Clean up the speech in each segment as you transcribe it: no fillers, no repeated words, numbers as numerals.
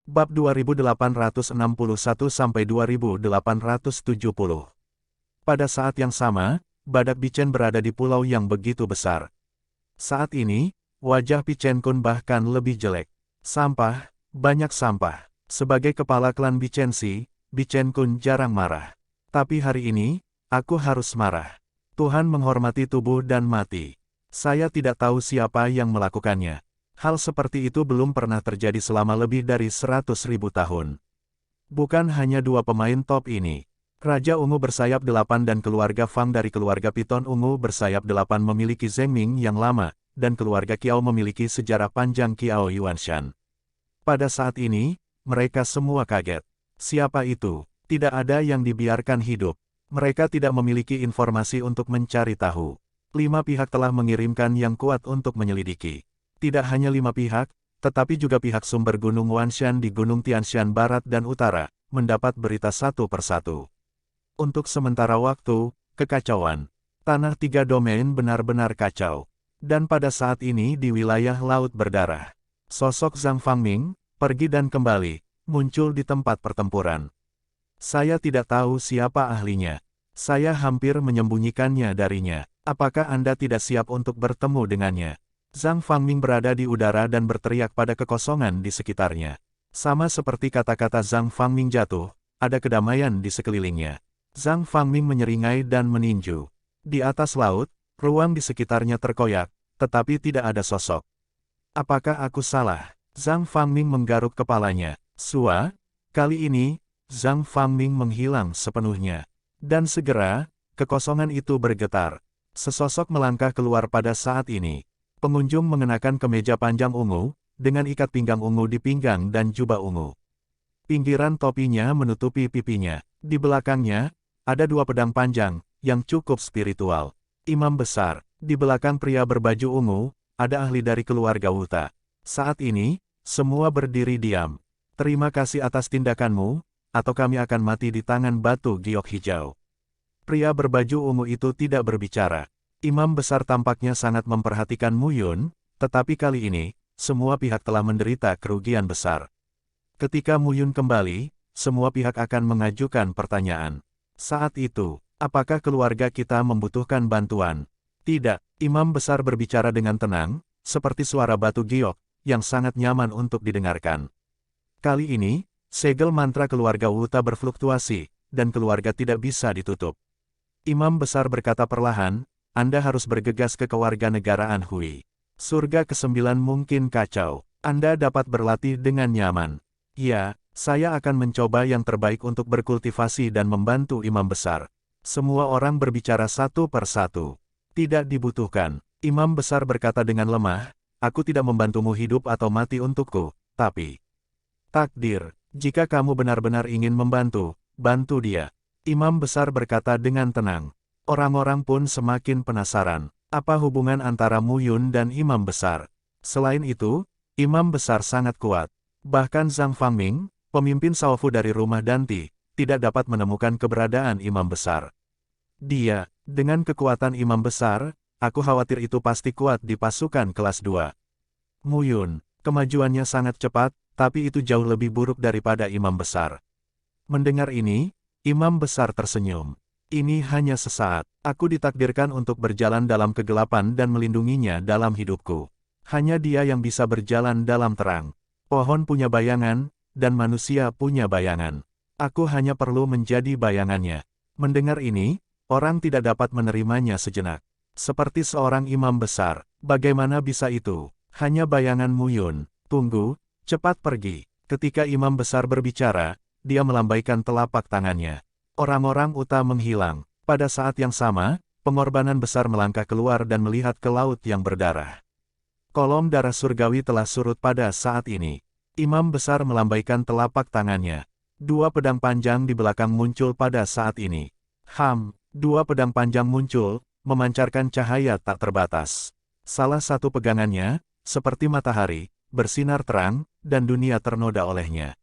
Bab 2861-2870. Pada saat yang sama, badak Bichen berada di pulau yang begitu besar. Saat ini, wajah Pichen Kun bahkan lebih jelek. Sampah, banyak sampah. Sebagai kepala klan Bichensi, Pichen Kun jarang marah. Tapi hari ini, aku harus marah. Tuhan menghormati tubuh dan mati. Saya tidak tahu siapa yang melakukannya. Hal seperti itu belum pernah terjadi selama lebih dari 100.000 tahun. Bukan hanya dua pemain top ini. Raja Ungu bersayap 8 dan keluarga Fang dari keluarga Piton Ungu bersayap 8 memiliki Zheng Ming yang lama, dan keluarga Qiao memiliki sejarah panjang Qiao Yuanshan. Pada saat ini, mereka semua kaget. Siapa itu? Tidak ada yang dibiarkan hidup. Mereka tidak memiliki informasi untuk mencari tahu. 5 pihak telah mengirimkan yang kuat untuk menyelidiki. Tidak hanya 5 pihak, tetapi juga pihak sumber Gunung Wanshan di Gunung Tianshan Barat dan Utara, mendapat berita satu persatu. Untuk sementara waktu, kekacauan. Tanah 3 domain benar-benar kacau. Dan pada saat ini di wilayah Laut Berdarah. Sosok Zhang Fangming, pergi dan kembali, muncul di tempat pertempuran. Saya tidak tahu siapa ahlinya. Saya hampir menyembunyikannya darinya. Apakah Anda tidak siap untuk bertemu dengannya? Zhang Fangming berada di udara dan berteriak pada kekosongan di sekitarnya. Sama seperti kata-kata Zhang Fangming jatuh, ada kedamaian di sekelilingnya. Zhang Fangming menyeringai dan meninju. Di atas laut, ruang di sekitarnya terkoyak, tetapi tidak ada sosok. Apakah aku salah? Zhang Fangming menggaruk kepalanya. Sua, kali ini, Zhang Fangming menghilang sepenuhnya. Dan segera, kekosongan itu bergetar. Sesosok melangkah keluar pada saat ini. Pengunjung mengenakan kemeja panjang ungu, dengan ikat pinggang ungu di pinggang dan jubah ungu. Pinggiran topinya menutupi pipinya. Di belakangnya, ada 2 pedang panjang, yang cukup spiritual. Imam besar, di belakang pria berbaju ungu, ada ahli dari keluarga Wuta. Saat ini, semua berdiri diam. Terima kasih atas tindakanmu, atau kami akan mati di tangan batu giok hijau. Pria berbaju ungu itu tidak berbicara. Imam besar tampaknya sangat memperhatikan Mu Yun, tetapi kali ini, semua pihak telah menderita kerugian besar. Ketika Mu Yun kembali, semua pihak akan mengajukan pertanyaan. Saat itu, apakah keluarga kita membutuhkan bantuan? Tidak, imam besar berbicara dengan tenang, seperti suara batu giok, yang sangat nyaman untuk didengarkan. Kali ini, segel mantra keluarga Wuta berfluktuasi, dan keluarga tidak bisa ditutup. Imam besar berkata perlahan, Anda harus bergegas ke kewarganegaraan Hui. Surga ke-9 mungkin kacau. Anda dapat berlatih dengan nyaman. Ya, saya akan mencoba yang terbaik untuk berkultivasi dan membantu imam besar. Semua orang berbicara satu persatu. Tidak dibutuhkan. Imam besar berkata dengan lemah, aku tidak membantumu hidup atau mati untukku, tapi takdir, jika kamu benar-benar ingin membantu, bantu dia. Imam besar berkata dengan tenang. Orang-orang pun semakin penasaran, apa hubungan antara Mu Yun dan imam besar. Selain itu, imam besar sangat kuat. Bahkan Zhang Fangming, pemimpin Shaofu dari rumah Danti, tidak dapat menemukan keberadaan imam besar. Dia, dengan kekuatan imam besar, aku khawatir itu pasti kuat di pasukan kelas 2. Mu Yun, kemajuannya sangat cepat, tapi itu jauh lebih buruk daripada imam besar. Mendengar ini, imam besar tersenyum. Ini hanya sesaat. Aku ditakdirkan untuk berjalan dalam kegelapan dan melindunginya dalam hidupku. Hanya dia yang bisa berjalan dalam terang. Pohon punya bayangan, dan manusia punya bayangan. Aku hanya perlu menjadi bayangannya. Mendengar ini, orang tidak dapat menerimanya sejenak. Seperti seorang imam besar. Bagaimana bisa itu? Hanya bayangan Mu Yun. Tunggu, cepat pergi. Ketika imam besar berbicara, dia melambaikan telapak tangannya. Orang-orang Uta menghilang. Pada saat yang sama, pengorbanan besar melangkah keluar dan melihat ke laut yang berdarah. Kolom darah surgawi telah surut pada saat ini. Imam besar melambaikan telapak tangannya. 2 pedang panjang di belakang muncul pada saat ini. 2 pedang panjang muncul, memancarkan cahaya tak terbatas. Salah satu pegangannya, seperti matahari, bersinar terang, dan dunia ternoda olehnya.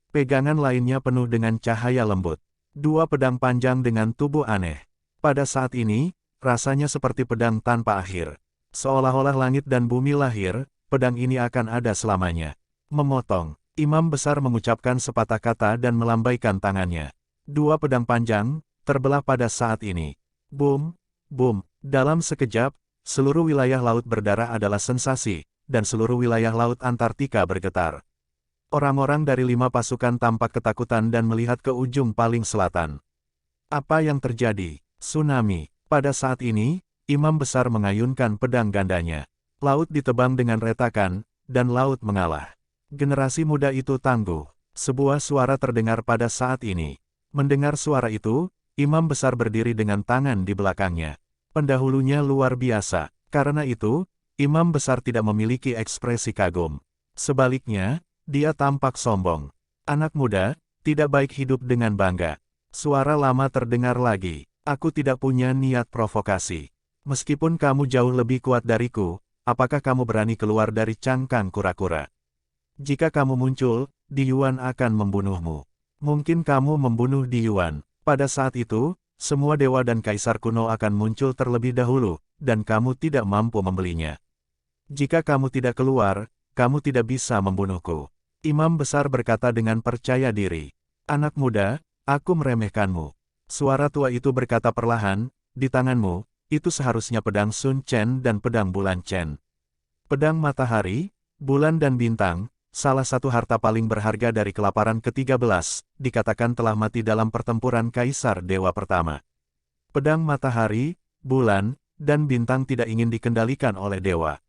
Pegangan lainnya penuh dengan cahaya lembut. 2 pedang panjang dengan tubuh aneh. Pada saat ini, rasanya seperti pedang tanpa akhir. Seolah-olah langit dan bumi lahir, pedang ini akan ada selamanya. Memotong. Imam besar mengucapkan sepatah kata dan melambaikan tangannya. Dua pedang panjang terbelah pada saat ini. Boom, boom. Dalam sekejap, seluruh wilayah laut berdarah adalah sensasi, dan seluruh wilayah laut Antartika bergetar. Orang-orang dari 5 pasukan tampak ketakutan dan melihat ke ujung paling selatan. Apa yang terjadi? Tsunami. Pada saat ini, Imam besar mengayunkan pedang gandanya. Laut ditebang dengan retakan, dan laut mengalah. Generasi muda itu tangguh. Sebuah suara terdengar pada saat ini. Mendengar suara itu, Imam besar berdiri dengan tangan di belakangnya. Pendahulunya luar biasa. Karena itu, Imam besar tidak memiliki ekspresi kagum. Sebaliknya, dia tampak sombong. Anak muda, tidak baik hidup dengan bangga. Suara lama terdengar lagi. Aku tidak punya niat provokasi. Meskipun kamu jauh lebih kuat dariku, apakah kamu berani keluar dari cangkang kura-kura? Jika kamu muncul, Di Yuan akan membunuhmu. Mungkin kamu membunuh Di Yuan. Pada saat itu, semua dewa dan kaisar kuno akan muncul terlebih dahulu, dan kamu tidak mampu membelinya. Jika kamu tidak keluar, kamu tidak bisa membunuhku. Imam besar berkata dengan percaya diri. Anak muda, aku meremehkanmu. Suara tua itu berkata perlahan, di tanganmu, itu seharusnya pedang Sun Chen dan pedang Bulan Chen. Pedang matahari, bulan dan bintang, salah satu harta paling berharga dari kelaparan ke-13, dikatakan telah mati dalam pertempuran Kaisar Dewa Pertama. Pedang matahari, bulan, dan bintang tidak ingin dikendalikan oleh dewa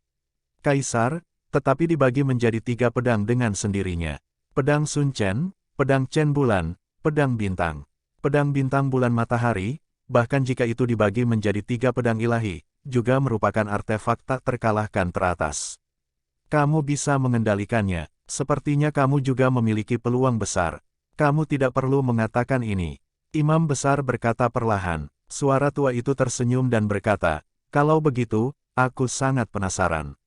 Kaisar, tetapi dibagi menjadi 3 pedang dengan sendirinya. Pedang Sun Chen, pedang Chen bulan, pedang bintang. Pedang bintang bulan matahari, bahkan jika itu dibagi menjadi 3 pedang ilahi, juga merupakan artefak tak terkalahkan teratas. Kamu bisa mengendalikannya. Sepertinya kamu juga memiliki peluang besar. Kamu tidak perlu mengatakan ini. Imam besar berkata perlahan. Suara tua itu tersenyum dan berkata, kalau begitu, aku sangat penasaran.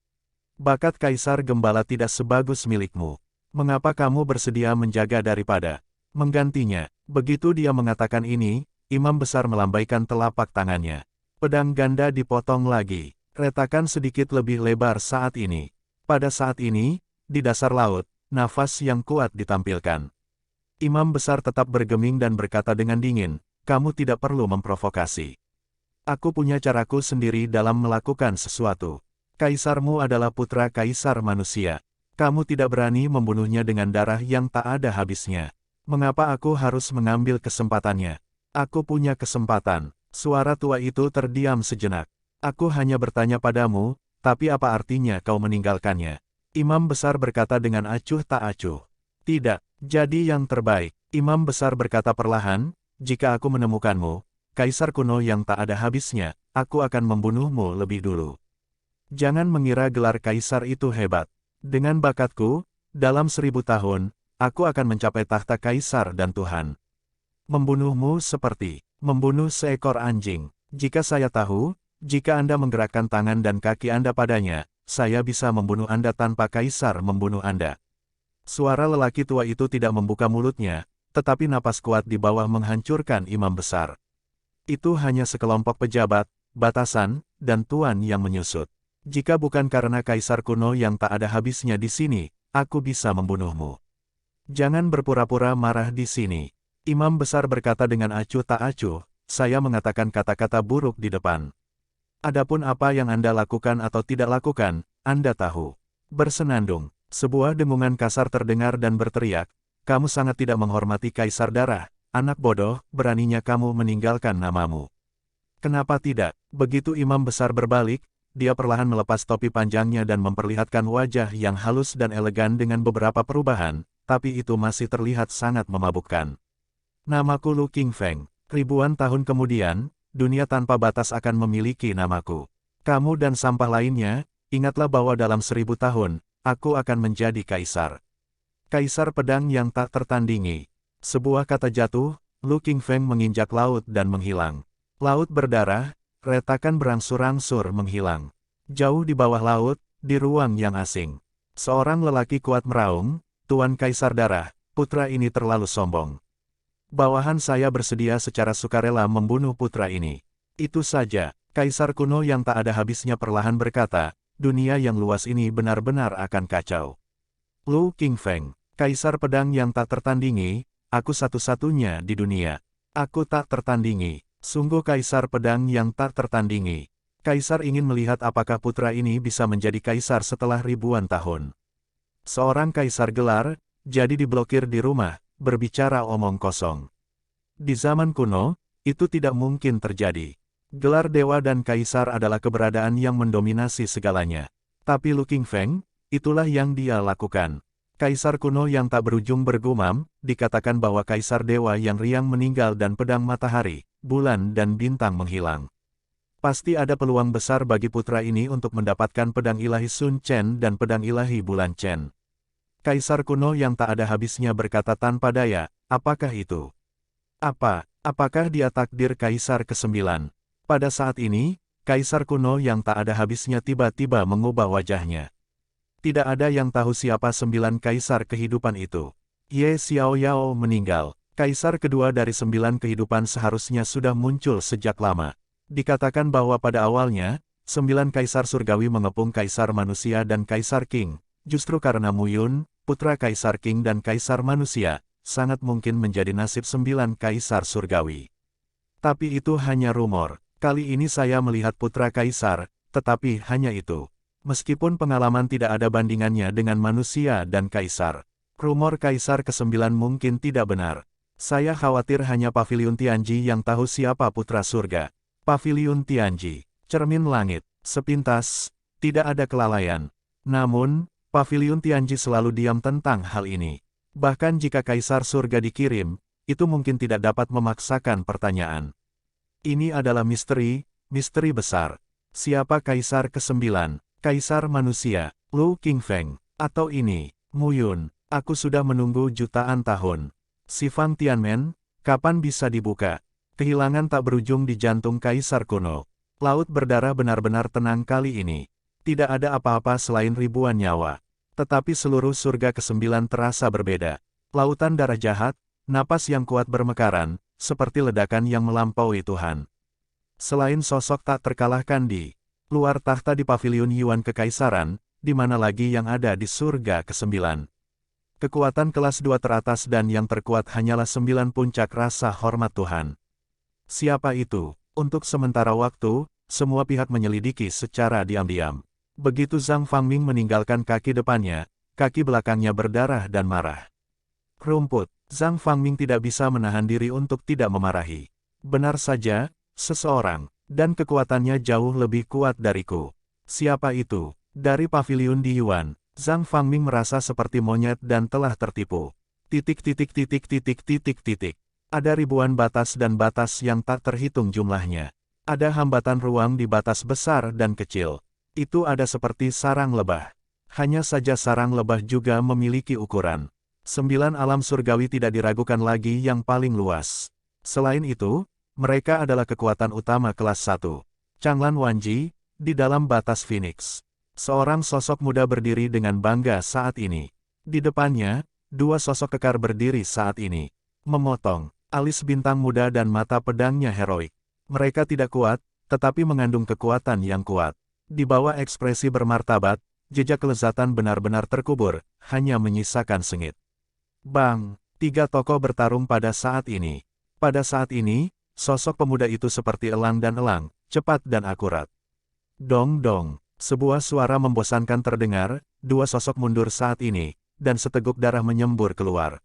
Bakat Kaisar Gembala tidak sebagus milikmu. Mengapa kamu bersedia menjaga daripada menggantinya? Begitu dia mengatakan ini, Imam besar melambaikan telapak tangannya. Pedang ganda dipotong lagi. Retakan sedikit lebih lebar saat ini. Pada saat ini, di dasar laut, nafas yang kuat ditampilkan. Imam besar tetap bergeming dan berkata dengan dingin, kamu tidak perlu memprovokasi. Aku punya caraku sendiri dalam melakukan sesuatu. Kaisarmu adalah putra kaisar manusia. Kamu tidak berani membunuhnya dengan darah yang tak ada habisnya. Mengapa aku harus mengambil kesempatannya? Aku punya kesempatan. Suara tua itu terdiam sejenak. Aku hanya bertanya padamu, tapi apa artinya kau meninggalkannya? Imam besar berkata dengan acuh tak acuh. Tidak, jadi yang terbaik. Imam besar berkata perlahan, jika aku menemukanmu, kaisar kuno yang tak ada habisnya, aku akan membunuhmu lebih dulu. Jangan mengira gelar kaisar itu hebat. Dengan bakatku, dalam 1000 tahun, aku akan mencapai tahta kaisar dan Tuhan. Membunuhmu seperti membunuh seekor anjing. Jika saya tahu, jika Anda menggerakkan tangan dan kaki Anda padanya, saya bisa membunuh Anda tanpa kaisar membunuh Anda. Suara lelaki tua itu tidak membuka mulutnya, tetapi napas kuat di bawah menghancurkan imam besar. Itu hanya sekelompok pejabat, batasan, dan tuan yang menyusut. Jika bukan karena kaisar kuno yang tak ada habisnya di sini, aku bisa membunuhmu. Jangan berpura-pura marah di sini. Imam besar berkata dengan acuh tak acuh, saya mengatakan kata-kata buruk di depan. Adapun apa yang Anda lakukan atau tidak lakukan, Anda tahu. Bersenandung, sebuah dengungan kasar terdengar dan berteriak, kamu sangat tidak menghormati kaisar darah, anak bodoh, beraninya kamu meninggalkan namamu. Kenapa tidak? Begitu imam besar berbalik, dia perlahan melepas topi panjangnya dan memperlihatkan wajah yang halus dan elegan dengan beberapa perubahan, tapi itu masih terlihat sangat memabukkan. Namaku Lu Qingfeng. Ribuan tahun kemudian, dunia tanpa batas akan memiliki namaku. Kamu dan sampah lainnya, ingatlah bahwa dalam 1000 tahun, aku akan menjadi kaisar. Kaisar pedang yang tak tertandingi. Sebuah kata jatuh, Lu Qingfeng menginjak laut dan menghilang. Laut berdarah, retakan berangsur-angsur menghilang. Jauh di bawah laut, di ruang yang asing. Seorang lelaki kuat meraung, Tuan Kaisar Darah, putra ini terlalu sombong. Bawahan saya bersedia secara sukarela membunuh putra ini. Itu saja, kaisar kuno yang tak ada habisnya perlahan berkata, dunia yang luas ini benar-benar akan kacau. Lu Qingfeng, Kaisar pedang yang tak tertandingi, aku satu-satunya di dunia. Aku tak tertandingi. Sungguh kaisar pedang yang tak tertandingi. Kaisar ingin melihat apakah putra ini bisa menjadi kaisar setelah ribuan tahun. Seorang kaisar gelar, jadi diblokir di rumah, berbicara omong kosong. Di zaman kuno, itu tidak mungkin terjadi. Gelar dewa dan kaisar adalah keberadaan yang mendominasi segalanya. Tapi Lu Qingfeng, itulah yang dia lakukan. Kaisar kuno yang tak berujung bergumam, dikatakan bahwa kaisar dewa yang riang meninggal dan pedang matahari, bulan dan bintang menghilang. Pasti ada peluang besar bagi putra ini untuk mendapatkan pedang ilahi Sun Chen dan pedang ilahi Bulan Chen. Kaisar kuno yang tak ada habisnya berkata tanpa daya, apakah itu? Apakah dia takdir kaisar ke-9? Pada saat ini, kaisar kuno yang tak ada habisnya tiba-tiba mengubah wajahnya. Tidak ada yang tahu siapa 9 kaisar kehidupan itu. Ye Xiaoyao meninggal. Kaisar kedua dari 9 kehidupan seharusnya sudah muncul sejak lama. Dikatakan bahwa pada awalnya, 9 kaisar surgawi mengepung kaisar manusia dan kaisar Qing. Justru karena Mu Yun, putra kaisar Qing dan kaisar manusia, sangat mungkin menjadi nasib 9 kaisar surgawi. Tapi itu hanya rumor. Kali ini saya melihat putra kaisar, tetapi hanya itu. Meskipun pengalaman tidak ada bandingannya dengan manusia dan kaisar. Rumor kaisar ke-9 mungkin tidak benar. Saya khawatir hanya Paviliun Tianji yang tahu siapa putra surga. Paviliun Tianji, cermin langit, sepintas, tidak ada kelalaian. Namun, Paviliun Tianji selalu diam tentang hal ini. Bahkan jika kaisar surga dikirim, itu mungkin tidak dapat memaksakan pertanyaan. Ini adalah misteri besar. Siapa kaisar ke-9? Kaisar manusia, Lu Qingfeng, atau ini, Mu Yun, aku sudah menunggu jutaan tahun. Si Fang Tianmen, kapan bisa dibuka? Kehilangan tak berujung di jantung kaisar kuno. Laut berdarah benar-benar tenang kali ini. Tidak ada apa-apa selain ribuan nyawa. Tetapi seluruh surga ke-9 terasa berbeda. Lautan darah jahat, napas yang kuat bermekaran, seperti ledakan yang melampaui Tuhan. Selain sosok tak terkalahkan di luar tahta di Paviliun Yuan Kekaisaran, di mana lagi yang ada di surga ke-9. Kekuatan kelas 2 teratas dan yang terkuat hanyalah 9 puncak rasa hormat Tuhan. Siapa itu? Untuk sementara waktu, semua pihak menyelidiki secara diam-diam. Begitu Zhang Fangming meninggalkan kaki depannya, kaki belakangnya berdarah dan marah. Rumput, Zhang Fangming tidak bisa menahan diri untuk tidak memarahi. Benar saja, seseorang. Dan kekuatannya jauh lebih kuat dariku. Siapa itu? Dari Paviliun di Yuan, Zhang Fangming merasa seperti monyet dan telah tertipu. Ada ribuan batas dan batas yang tak terhitung jumlahnya. Ada hambatan ruang di batas besar dan kecil. Itu ada seperti sarang lebah. Hanya saja sarang lebah juga memiliki ukuran. 9 alam surgawi tidak diragukan lagi yang paling luas. Selain itu, mereka adalah kekuatan utama kelas 1. Changlan Wanji, di dalam batas Phoenix. Seorang sosok muda berdiri dengan bangga saat ini. Di depannya, 2 sosok kekar berdiri saat ini. Memotong, alis bintang muda dan mata pedangnya heroik. Mereka tidak kuat, tetapi mengandung kekuatan yang kuat. Di bawah ekspresi bermartabat, jejak kelezatan benar-benar terkubur, hanya menyisakan sengit. Bang, 3 tokoh bertarung pada saat ini. Pada saat ini, sosok pemuda itu seperti elang dan elang, cepat dan akurat. Dong-dong, sebuah suara membosankan terdengar, 2 sosok mundur saat ini, dan seteguk darah menyembur keluar.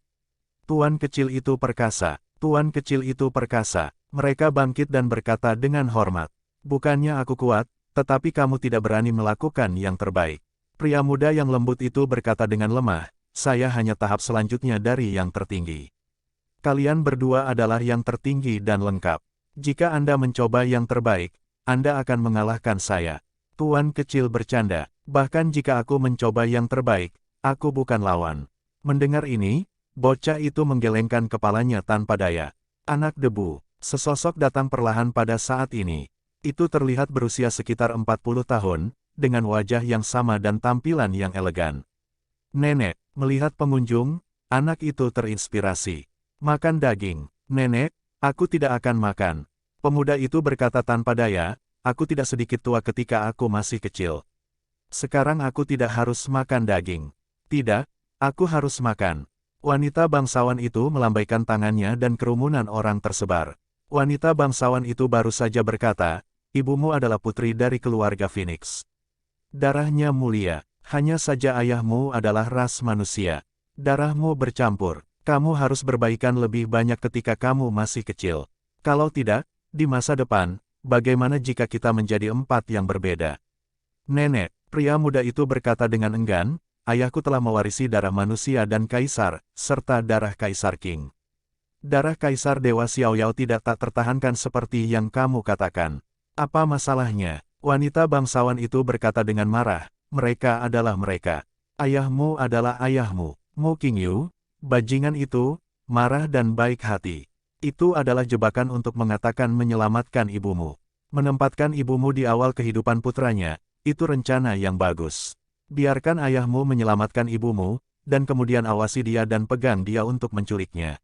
Tuan kecil itu perkasa, tuan kecil itu perkasa. Mereka bangkit dan berkata dengan hormat. Bukannya aku kuat, tetapi kamu tidak berani melakukan yang terbaik. Pria muda yang lembut itu berkata dengan lemah, saya hanya tahap selanjutnya dari yang tertinggi. Kalian berdua adalah yang tertinggi dan lengkap. Jika Anda mencoba yang terbaik, Anda akan mengalahkan saya. Tuan kecil bercanda, bahkan jika aku mencoba yang terbaik, aku bukan lawan. Mendengar ini, bocah itu menggelengkan kepalanya tanpa daya. Anak debu, sesosok datang perlahan pada saat ini. Itu terlihat berusia sekitar 40 tahun, dengan wajah yang sama dan tampilan yang elegan. Nenek, melihat pengunjung, anak itu terinspirasi. Makan daging. Nenek, aku tidak akan makan. Pemuda itu berkata tanpa daya, aku tidak sedikit tua ketika aku masih kecil. Sekarang aku tidak harus makan daging. Tidak, Aku harus makan. Wanita bangsawan itu melambaikan tangannya dan kerumunan orang tersebar. Wanita bangsawan itu baru saja berkata, ibumu adalah putri dari keluarga Phoenix. Darahnya mulia, hanya saja ayahmu adalah ras manusia. Darahmu bercampur, kamu harus berbaikan lebih banyak ketika kamu masih kecil. Kalau tidak, di masa depan, bagaimana jika kita menjadi empat yang berbeda? Nenek, pria muda itu berkata dengan enggan, ayahku telah mewarisi darah manusia dan kaisar, serta darah kaisar King. Darah kaisar Dewa Xiaoyao tidak tak tertahankan seperti yang kamu katakan. Apa masalahnya? Wanita bangsawan itu berkata dengan marah, mereka adalah mereka. Ayahmu adalah ayahmu. Mu Qingyu, bajingan itu, marah dan baik hati. Itu adalah jebakan untuk mengatakan menyelamatkan ibumu. Menempatkan ibumu di awal kehidupan putranya, itu rencana yang bagus. Biarkan ayahmu menyelamatkan ibumu, dan kemudian awasi dia dan pegang dia untuk menculiknya.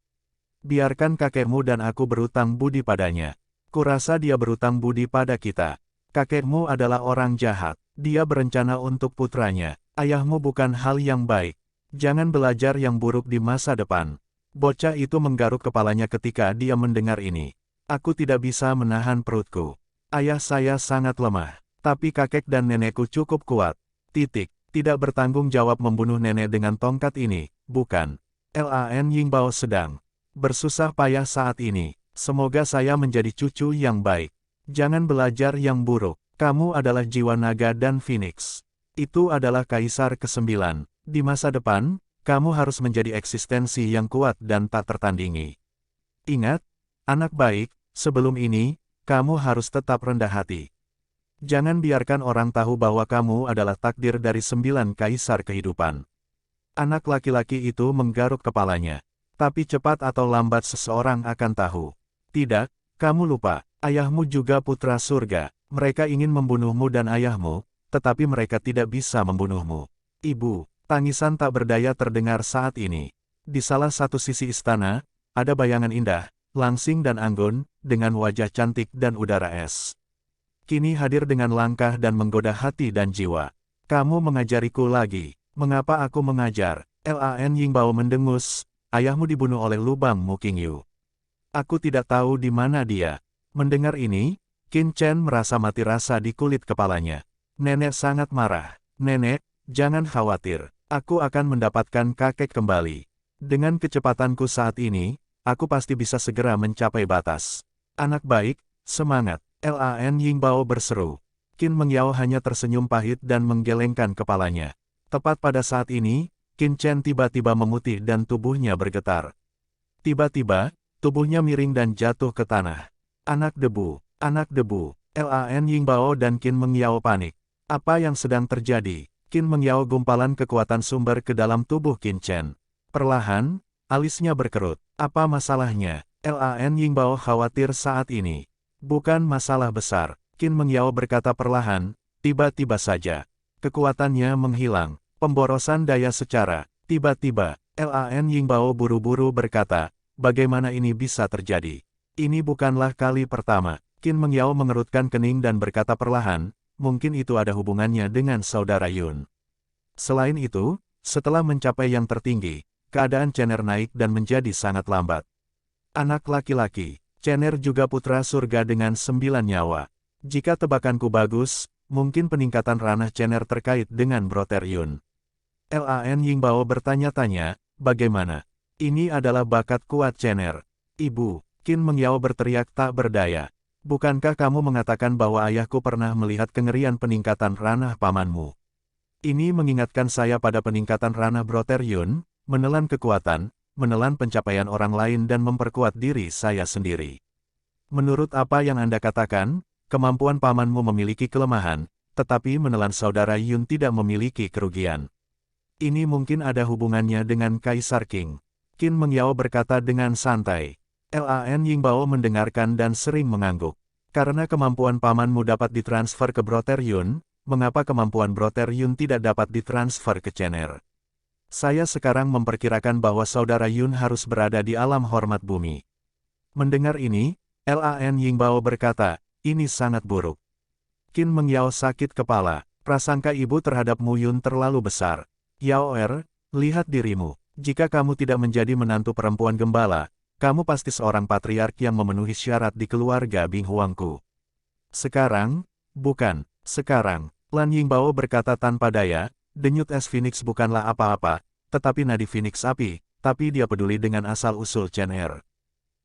Biarkan kakekmu dan aku berutang budi padanya. Kurasa dia berutang budi pada kita. Kakekmu adalah orang jahat. Dia berencana untuk putranya. Ayahmu bukan hal yang baik. Jangan belajar yang buruk di masa depan. Bocah itu menggaruk kepalanya ketika dia mendengar ini. Aku tidak bisa menahan perutku. Ayah saya sangat lemah. Tapi kakek dan nenekku cukup kuat. Tidak bertanggung jawab membunuh nenek dengan tongkat ini, bukan. Lan Yingbao sedang bersusah payah saat ini. Semoga saya menjadi cucu yang baik. Jangan belajar yang buruk. Kamu adalah jiwa naga dan Phoenix. Itu adalah kaisar ke-9. Di masa depan, kamu harus menjadi eksistensi yang kuat dan tak tertandingi. Ingat, anak baik, sebelum ini, kamu harus tetap rendah hati. Jangan biarkan orang tahu bahwa kamu adalah takdir dari 9 kaisar kehidupan. Anak laki-laki itu menggaruk kepalanya. Tapi cepat atau lambat seseorang akan tahu. Tidak, kamu lupa, ayahmu juga putra surga. Mereka ingin membunuhmu dan ayahmu, tetapi mereka tidak bisa membunuhmu. Ibu, tangisan tak berdaya terdengar saat ini. Di salah satu sisi istana, ada bayangan indah, langsing dan anggun, dengan wajah cantik dan udara es. Kini hadir dengan langkah dan menggoda hati dan jiwa. Kamu mengajariku lagi. Mengapa aku mengajar? Lan Yingbao mendengus, ayahmu dibunuh oleh lubang Mu Qingyu. Aku tidak tahu di mana dia. Mendengar ini, Qin Chen merasa mati rasa di kulit kepalanya. Nenek sangat marah. Nenek, jangan khawatir. Aku akan mendapatkan kakek kembali. Dengan kecepatanku saat ini, aku pasti bisa segera mencapai batas. Anak baik, semangat. Lan Yingbao berseru. Qin Mengyao hanya tersenyum pahit dan menggelengkan kepalanya. Tepat pada saat ini, Qin Chen tiba-tiba memutih dan tubuhnya bergetar. Tiba-tiba, tubuhnya miring dan jatuh ke tanah. Anak debu, anak debu. Lan Yingbao dan Qin Mengyao panik. Apa yang sedang terjadi? Qin Mengyao gumpalan kekuatan sumber ke dalam tubuh Qin Chen. Perlahan, alisnya berkerut. Apa masalahnya? Lan Yingbao khawatir saat ini. Bukan masalah besar, Qin Mengyao berkata perlahan, tiba-tiba saja. Kekuatannya menghilang, pemborosan daya secara, tiba-tiba, Lan Yingbao buru-buru berkata, bagaimana ini bisa terjadi? Ini bukanlah kali pertama. Qin Mengyao mengerutkan kening dan berkata perlahan, mungkin itu ada hubungannya dengan saudara Yun. Selain itu, setelah mencapai yang tertinggi, keadaan Chener naik dan menjadi sangat lambat. Anak laki-laki. Chener juga putra surga dengan 9 nyawa. Jika tebakanku bagus, mungkin peningkatan ranah Chener terkait dengan Brother Yun. Lan Yingbao bertanya-tanya, bagaimana? Ini adalah bakat kuat Chener. Ibu, Qin Mengyao berteriak tak berdaya. Bukankah kamu mengatakan bahwa ayahku pernah melihat kengerian peningkatan ranah pamanmu? Ini mengingatkan saya pada peningkatan ranah Brother Yun, menelan kekuatan, menelan pencapaian orang lain dan memperkuat diri saya sendiri. Menurut apa yang Anda katakan, kemampuan pamanmu memiliki kelemahan, tetapi menelan saudara Yun tidak memiliki kerugian. Ini mungkin ada hubungannya dengan Kaisar King. Qin Mengyao berkata dengan santai. Lan Yingbao mendengarkan dan sering mengangguk. Karena kemampuan pamanmu dapat ditransfer ke Brother Yun, mengapa kemampuan Brother Yun tidak dapat ditransfer ke Chener? Saya sekarang memperkirakan bahwa saudara Yun harus berada di alam hormat bumi. Mendengar ini, Lan Yingbao berkata, ini sangat buruk. Qin Mengyao sakit kepala, prasangka ibu terhadap Mu Yun terlalu besar. Yao Er, Lihat dirimu. Jika kamu tidak menjadi menantu perempuan gembala, kamu pasti seorang patriark yang memenuhi syarat di keluarga Bing Huangku. Sekarang, bukan, sekarang, Lan Yingbao berkata tanpa daya, denyut es Phoenix bukanlah apa-apa, tetapi nadi Phoenix api, tapi dia peduli dengan asal-usul Chen Er.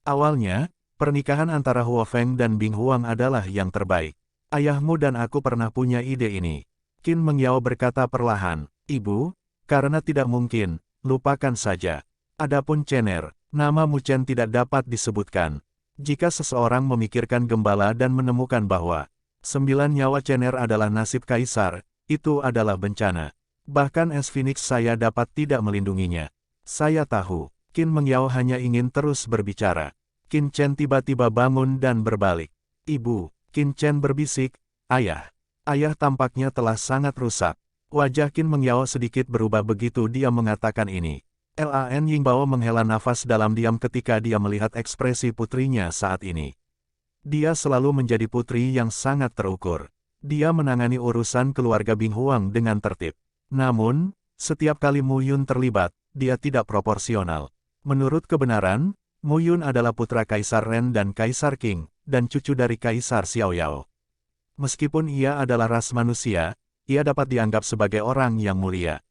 Awalnya, pernikahan antara Huo Feng dan Bing Huang adalah yang terbaik. Ayahmu dan aku pernah punya ide ini. Qin Mengyao berkata perlahan, Ibu, karena tidak mungkin, lupakan saja. Adapun Chen Er, nama Mu Chen tidak dapat disebutkan. Jika seseorang memikirkan gembala dan menemukan bahwa 9 nyawa Chen Er adalah nasib kaisar, itu adalah bencana. Bahkan es Phoenix saya dapat tidak melindunginya. Saya tahu, Qin Mengyao hanya ingin terus berbicara. Qin Chen tiba-tiba bangun dan berbalik. Ibu, Qin Chen berbisik, Ayah. Ayah tampaknya telah sangat rusak. Wajah Qin Mengyao sedikit berubah begitu dia mengatakan ini. Lan Yingbao menghela nafas dalam diam ketika dia melihat ekspresi putrinya saat ini. Dia selalu menjadi putri yang sangat terukur. Dia menangani urusan keluarga Bing Huang dengan tertib. Namun, setiap kali Mu Yun terlibat, dia tidak proporsional. Menurut kebenaran, Mu Yun adalah putra Kaisar Ren dan Kaisar Qing, dan cucu dari Kaisar Xiaoyao. Meskipun ia adalah ras manusia, ia dapat dianggap sebagai orang yang mulia.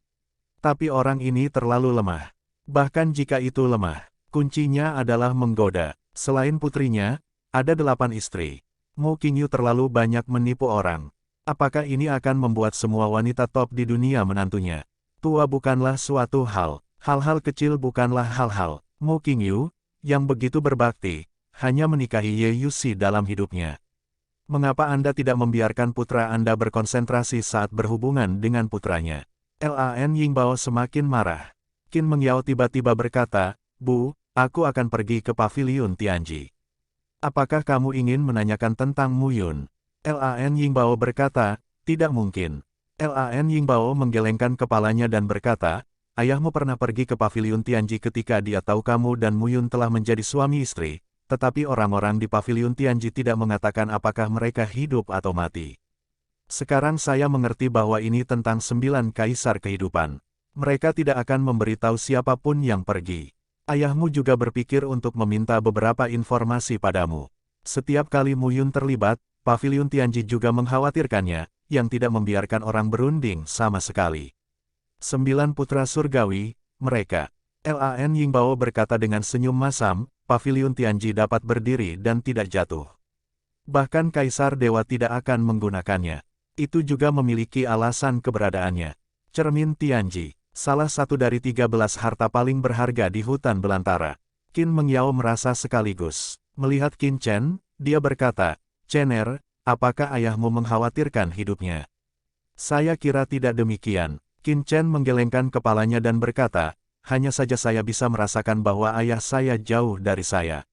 Tapi orang ini terlalu lemah. Bahkan jika itu lemah, kuncinya adalah menggoda. Selain putrinya, ada 8 istri. Mu Qingyu terlalu banyak menipu orang. Apakah ini akan membuat semua wanita top di dunia menantunya? Tua bukanlah suatu hal. Hal-hal kecil bukanlah hal-hal. Mu Qingyu, yang begitu berbakti, hanya menikahi Ye Yuxi dalam hidupnya. Mengapa Anda tidak membiarkan putra Anda berkonsentrasi saat berhubungan dengan putranya? Lan Yingbao semakin marah. Qin Mengyao tiba-tiba berkata, Bu, aku akan pergi ke paviliun Tianji. Apakah kamu ingin menanyakan tentang Mu Yun? Lan Yingbao berkata, tidak mungkin. Lan Yingbao menggelengkan kepalanya dan berkata, ayahmu pernah pergi ke paviliun Tianji ketika dia tahu kamu dan Mu Yun telah menjadi suami istri, tetapi orang-orang di paviliun Tianji tidak mengatakan apakah mereka hidup atau mati. Sekarang saya mengerti bahwa ini tentang 9 kaisar kehidupan. Mereka tidak akan memberitahu siapapun yang pergi. Ayahmu juga berpikir untuk meminta beberapa informasi padamu. Setiap kali Mu Yun terlibat, paviliun Tianji juga mengkhawatirkannya, yang tidak membiarkan orang berunding sama sekali. 9 putra surgawi, mereka. Lan Yingbao berkata dengan senyum masam, paviliun Tianji dapat berdiri dan tidak jatuh. Bahkan Kaisar Dewa tidak akan menggunakannya. Itu juga memiliki alasan keberadaannya. Cermin Tianji. Salah satu dari 13 harta paling berharga di hutan belantara. Qin Mengyao merasa sekaligus. Melihat Qin Chen, dia berkata, Chen Er, apakah ayahmu mengkhawatirkan hidupnya? Saya kira tidak demikian. Qin Chen menggelengkan kepalanya dan berkata, hanya saja saya bisa merasakan bahwa ayah saya jauh dari saya.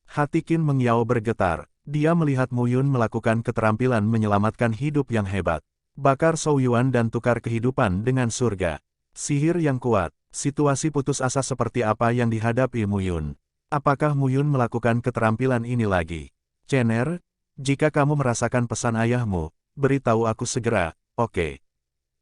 Hati Qin Mengyao bergetar. Dia melihat Mu Yun melakukan keterampilan menyelamatkan hidup yang hebat. Bakar Shou Yuan dan tukar kehidupan dengan surga. Sihir yang kuat, situasi putus asa seperti apa yang dihadapi Mu Yun. Apakah Mu Yun melakukan keterampilan ini lagi? Chen Er, jika kamu merasakan pesan ayahmu, beritahu aku segera, oke?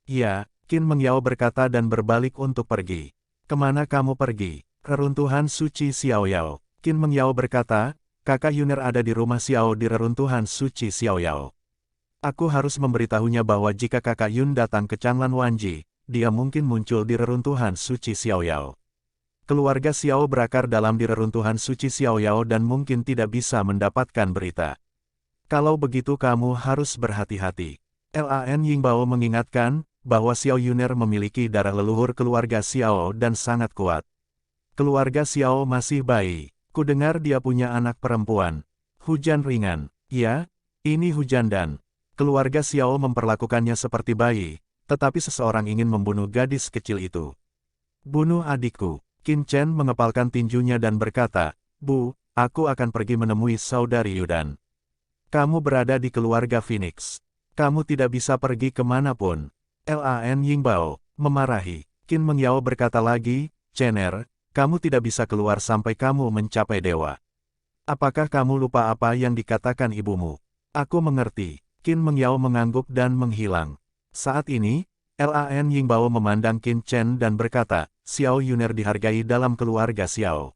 Ya, Qin Mengyao berkata dan berbalik untuk pergi. Kemana kamu pergi? Reruntuhan suci Xiaoyao. Qin Mengyao berkata, kakak Yuner ada di rumah Xiao di reruntuhan suci Xiaoyao. Aku harus memberitahunya bahwa jika kakak Yun datang ke Changlan Wanji, dia mungkin muncul di reruntuhan suci Xiaoyao. Keluarga Xiao berakar dalam di reruntuhan suci Xiaoyao dan mungkin tidak bisa mendapatkan berita. Kalau begitu kamu harus berhati-hati. Lan Yingbao mengingatkan, bahwa Xiao Yuner memiliki darah leluhur keluarga Xiao dan sangat kuat. Keluarga Xiao masih bayi. Kudengar dia punya anak perempuan. Hujan ringan. Ya, ini hujan dan keluarga Xiao memperlakukannya seperti bayi. Tetapi seseorang ingin membunuh gadis kecil itu. Bunuh adikku. Qin Chen mengepalkan tinjunya dan berkata, Bu, aku akan pergi menemui saudari Yudan. Kamu berada di keluarga Phoenix. Kamu tidak bisa pergi kemanapun. Lan Yingbao memarahi. Qin Mengyao berkata lagi, Chen Er, kamu tidak bisa keluar sampai kamu mencapai dewa. Apakah kamu lupa apa yang dikatakan ibumu? Aku mengerti. Qin Mengyao mengangguk dan menghilang. Saat ini, Lan Yingbao memandang Qin Chen dan berkata, Xiao Yuner dihargai dalam keluarga Xiao.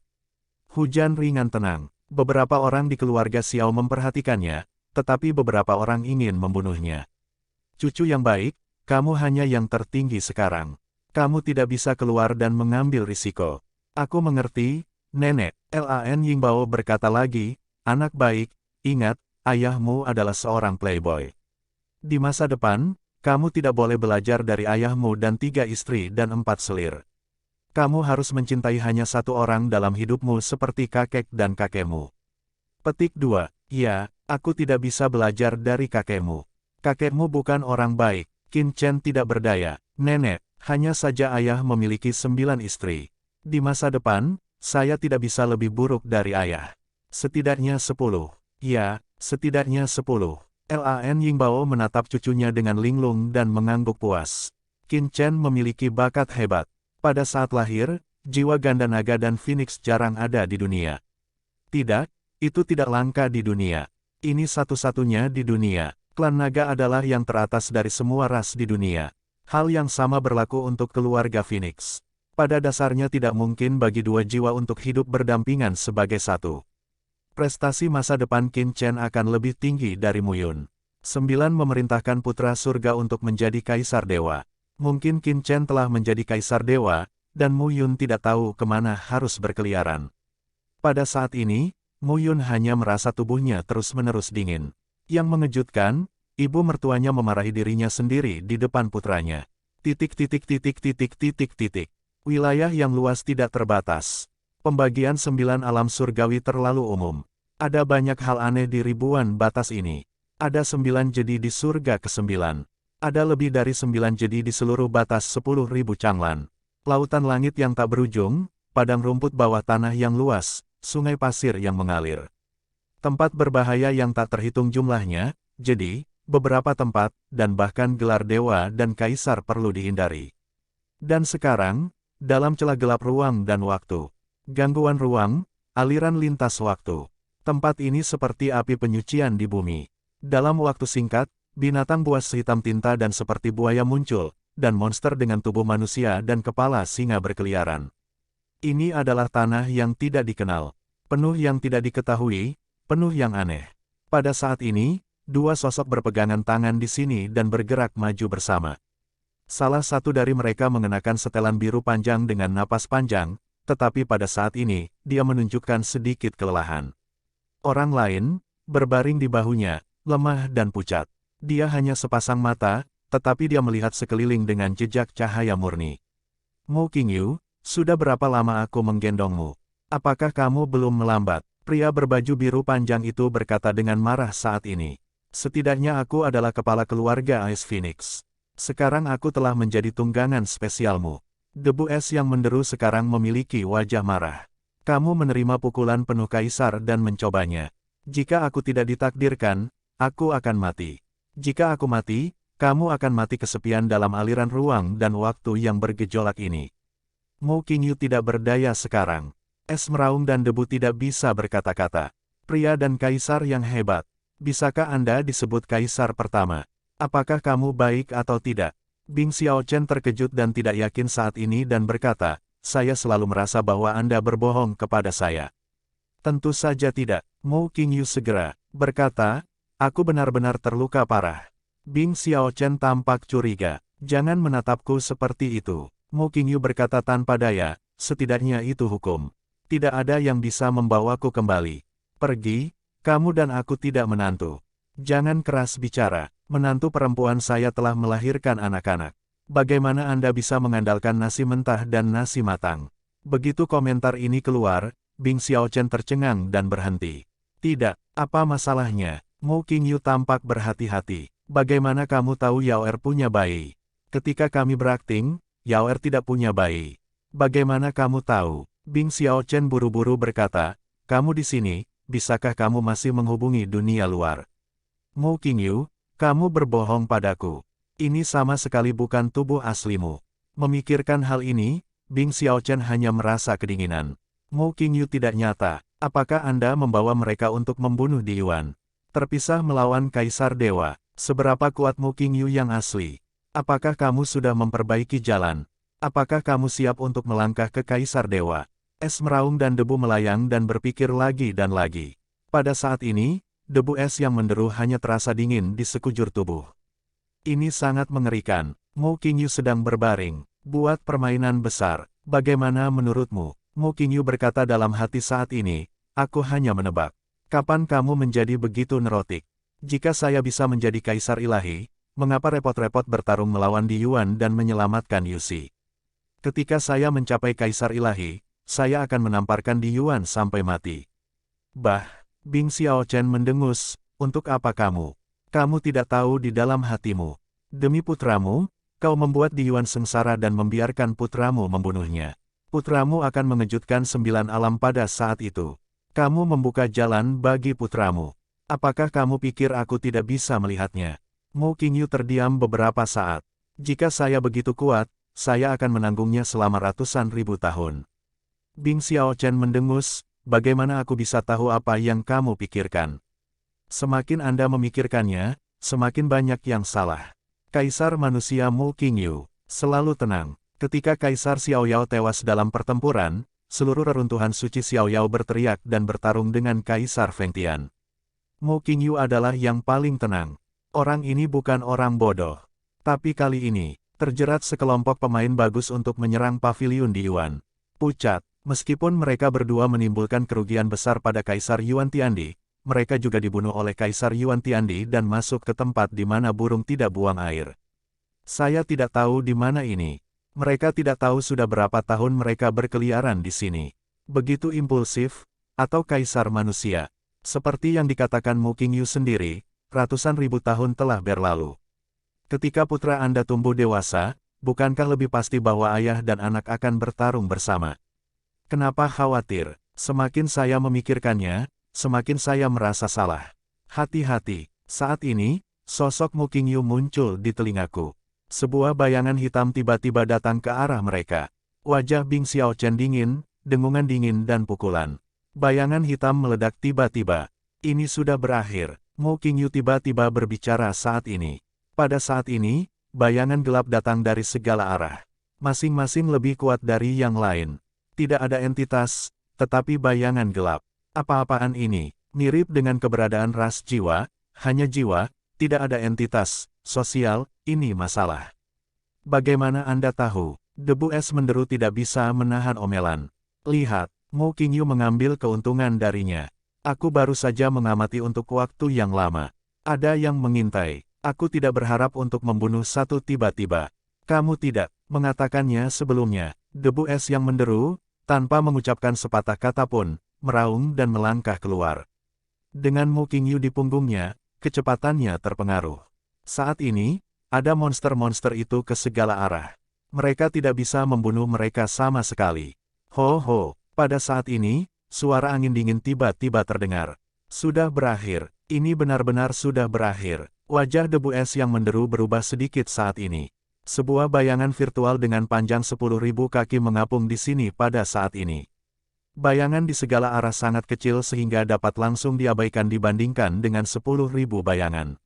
Hujan ringan tenang. Beberapa orang di keluarga Xiao memperhatikannya, tetapi beberapa orang ingin membunuhnya. Cucu yang baik, kamu hanya yang tertinggi sekarang. Kamu tidak bisa keluar dan mengambil risiko. Aku mengerti, Nenek. Lan Yingbao berkata lagi, anak baik, ingat, ayahmu adalah seorang playboy. Di masa depan, kamu tidak boleh belajar dari ayahmu dan 3 istri dan 4 selir. Kamu harus mencintai hanya satu orang dalam hidupmu seperti kakek dan kakekmu. Petik 2. Ya, aku tidak bisa belajar dari kakekmu. Kakekmu bukan orang baik. Qin Chen tidak berdaya. Nenek, hanya saja ayah memiliki 9 istri. Di masa depan, saya tidak bisa lebih buruk dari ayah. Setidaknya 10. Ya, setidaknya 10. Lan Yingbao menatap cucunya dengan linglung dan mengangguk puas. Qin Chen memiliki bakat hebat. Pada saat lahir, jiwa ganda naga dan phoenix jarang ada di dunia. Tidak, itu tidak langka di dunia. Ini satu-satunya di dunia. Klan naga adalah yang teratas dari semua ras di dunia. Hal yang sama berlaku untuk keluarga Phoenix. Pada dasarnya tidak mungkin bagi 2 jiwa untuk hidup berdampingan sebagai satu. Prestasi masa depan Qin Chen akan lebih tinggi dari Mu Yun. 9 memerintahkan putra surga untuk menjadi kaisar dewa. Mungkin Qin Chen telah menjadi kaisar dewa, dan Mu Yun tidak tahu kemana harus berkeliaran. Pada saat ini, Mu Yun hanya merasa tubuhnya terus-menerus dingin. Yang mengejutkan, ibu mertuanya memarahi dirinya sendiri di depan putranya. Titik. Wilayah yang luas tidak terbatas. Pembagian 9 alam surgawi terlalu umum. Ada banyak hal aneh di ribuan batas ini. Ada 9 jadi di surga ke-9. Ada lebih dari 9 jadi di seluruh batas 10.000 canglan. Lautan langit yang tak berujung, padang rumput bawah tanah yang luas, sungai pasir yang mengalir. Tempat berbahaya yang tak terhitung jumlahnya, jadi, beberapa tempat, dan bahkan gelar dewa dan kaisar perlu dihindari. Dan sekarang, dalam celah gelap ruang dan waktu. Gangguan ruang, aliran lintas waktu. Tempat ini seperti api penyucian di bumi. Dalam waktu singkat, binatang buas hitam tinta dan seperti buaya muncul, dan monster dengan tubuh manusia dan kepala singa berkeliaran. Ini adalah tanah yang tidak dikenal, penuh yang tidak diketahui, penuh yang aneh. Pada saat ini, 2 sosok berpegangan tangan di sini dan bergerak maju bersama. Salah satu dari mereka mengenakan setelan biru panjang dengan napas panjang, tetapi pada saat ini, dia menunjukkan sedikit kelelahan. Orang lain, berbaring di bahunya, lemah dan pucat. Dia hanya sepasang mata, tetapi dia melihat sekeliling dengan jejak cahaya murni. Mu Qingyu, sudah berapa lama aku menggendongmu? Apakah kamu belum melambat? Pria berbaju biru panjang itu berkata dengan marah saat ini. Setidaknya aku adalah kepala keluarga Ice Phoenix. Sekarang aku telah menjadi tunggangan spesialmu. Debu es yang menderu sekarang memiliki wajah marah. Kamu menerima pukulan penuh kaisar dan mencobanya. Jika aku tidak ditakdirkan, aku akan mati. Jika aku mati, kamu akan mati kesepian dalam aliran ruang dan waktu yang bergejolak ini. Mu Qingyu tidak berdaya sekarang. Es meraung dan debu tidak bisa berkata-kata. Pria dan kaisar yang hebat. Bisakah Anda disebut kaisar pertama? Apakah kamu baik atau tidak? Bing Xiaochen terkejut dan tidak yakin saat ini dan berkata, saya selalu merasa bahwa Anda berbohong kepada saya. Tentu saja tidak. Mu Qingyu segera berkata, aku benar-benar terluka parah. Bing Xiaochen tampak curiga. Jangan menatapku seperti itu. Mu Qingyu berkata tanpa daya, setidaknya itu hukum. Tidak ada yang bisa membawaku kembali. Pergi, kamu dan aku tidak menantu. Jangan keras bicara. Menantu perempuan saya telah melahirkan anak-anak. Bagaimana Anda bisa mengandalkan nasi mentah dan nasi matang? Begitu komentar ini keluar, Bing Xiaochen tercengang dan berhenti. Tidak, apa masalahnya? Mu Qingyu tampak berhati-hati. Bagaimana kamu tahu Yaoer punya bayi? Ketika kami berakting, Yaoer tidak punya bayi. Bagaimana kamu tahu? Bing Xiaochen buru-buru berkata, kamu di sini, bisakah kamu masih menghubungi dunia luar? Mu Qingyu, kamu berbohong padaku. Ini sama sekali bukan tubuh aslimu. Memikirkan hal ini, Bing Xiaochen hanya merasa kedinginan. Mu Qingyu tidak nyata. Apakah Anda membawa mereka untuk membunuh Di Yuan? Terpisah melawan Kaisar Dewa. Seberapa kuat Mu Qingyu yang asli? Apakah kamu sudah memperbaiki jalan? Apakah kamu siap untuk melangkah ke Kaisar Dewa? Es meraung dan debu melayang dan berpikir lagi dan lagi. Pada saat ini, debu es yang menderu hanya terasa dingin di sekujur tubuh. Ini sangat mengerikan. Mu Qingyu sedang berbaring. Buat permainan besar. Bagaimana menurutmu? Mu Qingyu berkata dalam hati saat ini, aku hanya menebak. Kapan kamu menjadi begitu neurotik? Jika saya bisa menjadi Kaisar Ilahi, mengapa repot-repot bertarung melawan Di Yuan dan menyelamatkan Yuxi? Ketika saya mencapai Kaisar Ilahi, saya akan menamparkan Di Yuan sampai mati. Bah, Bing Xiaochen mendengus, untuk apa kamu? Kamu tidak tahu di dalam hatimu. Demi putramu, kau membuat Di Yuan sengsara dan membiarkan putramu membunuhnya. Putramu akan mengejutkan 9 alam pada saat itu. Kamu membuka jalan bagi putramu. Apakah kamu pikir aku tidak bisa melihatnya? Mu Qingyu terdiam beberapa saat. Jika saya begitu kuat, saya akan menanggungnya selama ratusan ribu tahun. Bing Xiaochen mendengus, bagaimana aku bisa tahu apa yang kamu pikirkan? Semakin Anda memikirkannya, semakin banyak yang salah. Kaisar manusia Mu Qingyu selalu tenang. Ketika Kaisar Xiaoyao tewas dalam pertempuran, seluruh reruntuhan suci Xiaoyao berteriak dan bertarung dengan Kaisar Feng Tian. Mu Qingyu adalah yang paling tenang. Orang ini bukan orang bodoh. Tapi kali ini, terjerat sekelompok pemain bagus untuk menyerang paviliun Di Yuan. Pucat, meskipun mereka berdua menimbulkan kerugian besar pada Kaisar Yuan Tiandi, mereka juga dibunuh oleh Kaisar Yuan Tiandi dan masuk ke tempat di mana burung tidak buang air. Saya tidak tahu di mana ini. Mereka tidak tahu sudah berapa tahun mereka berkeliaran di sini. Begitu impulsif, atau Kaisar manusia. Seperti yang dikatakan Mu Qingyu sendiri, ratusan ribu tahun telah berlalu. Ketika putra Anda tumbuh dewasa, bukankah lebih pasti bahwa ayah dan anak akan bertarung bersama? Kenapa khawatir? Semakin saya memikirkannya, semakin saya merasa salah. Hati-hati, saat ini, sosok Mu Qingyu muncul di telingaku. Sebuah bayangan hitam tiba-tiba datang ke arah mereka. Wajah Bing Xiaochen dingin, dengungan dingin dan pukulan. Bayangan hitam meledak tiba-tiba. Ini sudah berakhir. Mu Qingyu tiba-tiba berbicara saat ini. Pada saat ini, bayangan gelap datang dari segala arah. Masing-masing lebih kuat dari yang lain. Tidak ada entitas, tetapi bayangan gelap. Apa-apaan ini? Mirip dengan keberadaan ras jiwa, hanya jiwa, tidak ada entitas, sosial, ini masalah. Bagaimana Anda tahu? Debu es menderu tidak bisa menahan omelan. Lihat, Mu Qingyu mengambil keuntungan darinya. Aku baru saja mengamati untuk waktu yang lama. Ada yang mengintai. Aku tidak berharap untuk membunuh satu tiba-tiba. Kamu tidak mengatakannya sebelumnya. Debu es yang menderu, tanpa mengucapkan sepatah kata pun, meraung dan melangkah keluar. Dengan Mu Qingyu di punggungnya, kecepatannya terpengaruh. Saat ini, ada monster-monster itu ke segala arah. Mereka tidak bisa membunuh mereka sama sekali. Ho ho, pada saat ini, suara angin dingin tiba-tiba terdengar. Sudah berakhir, ini benar-benar sudah berakhir. Wajah debu es yang menderu berubah sedikit saat ini. Sebuah bayangan virtual dengan panjang 10.000 kaki mengapung di sini pada saat ini. Bayangan di segala arah sangat kecil sehingga dapat langsung diabaikan dibandingkan dengan 10.000 bayangan.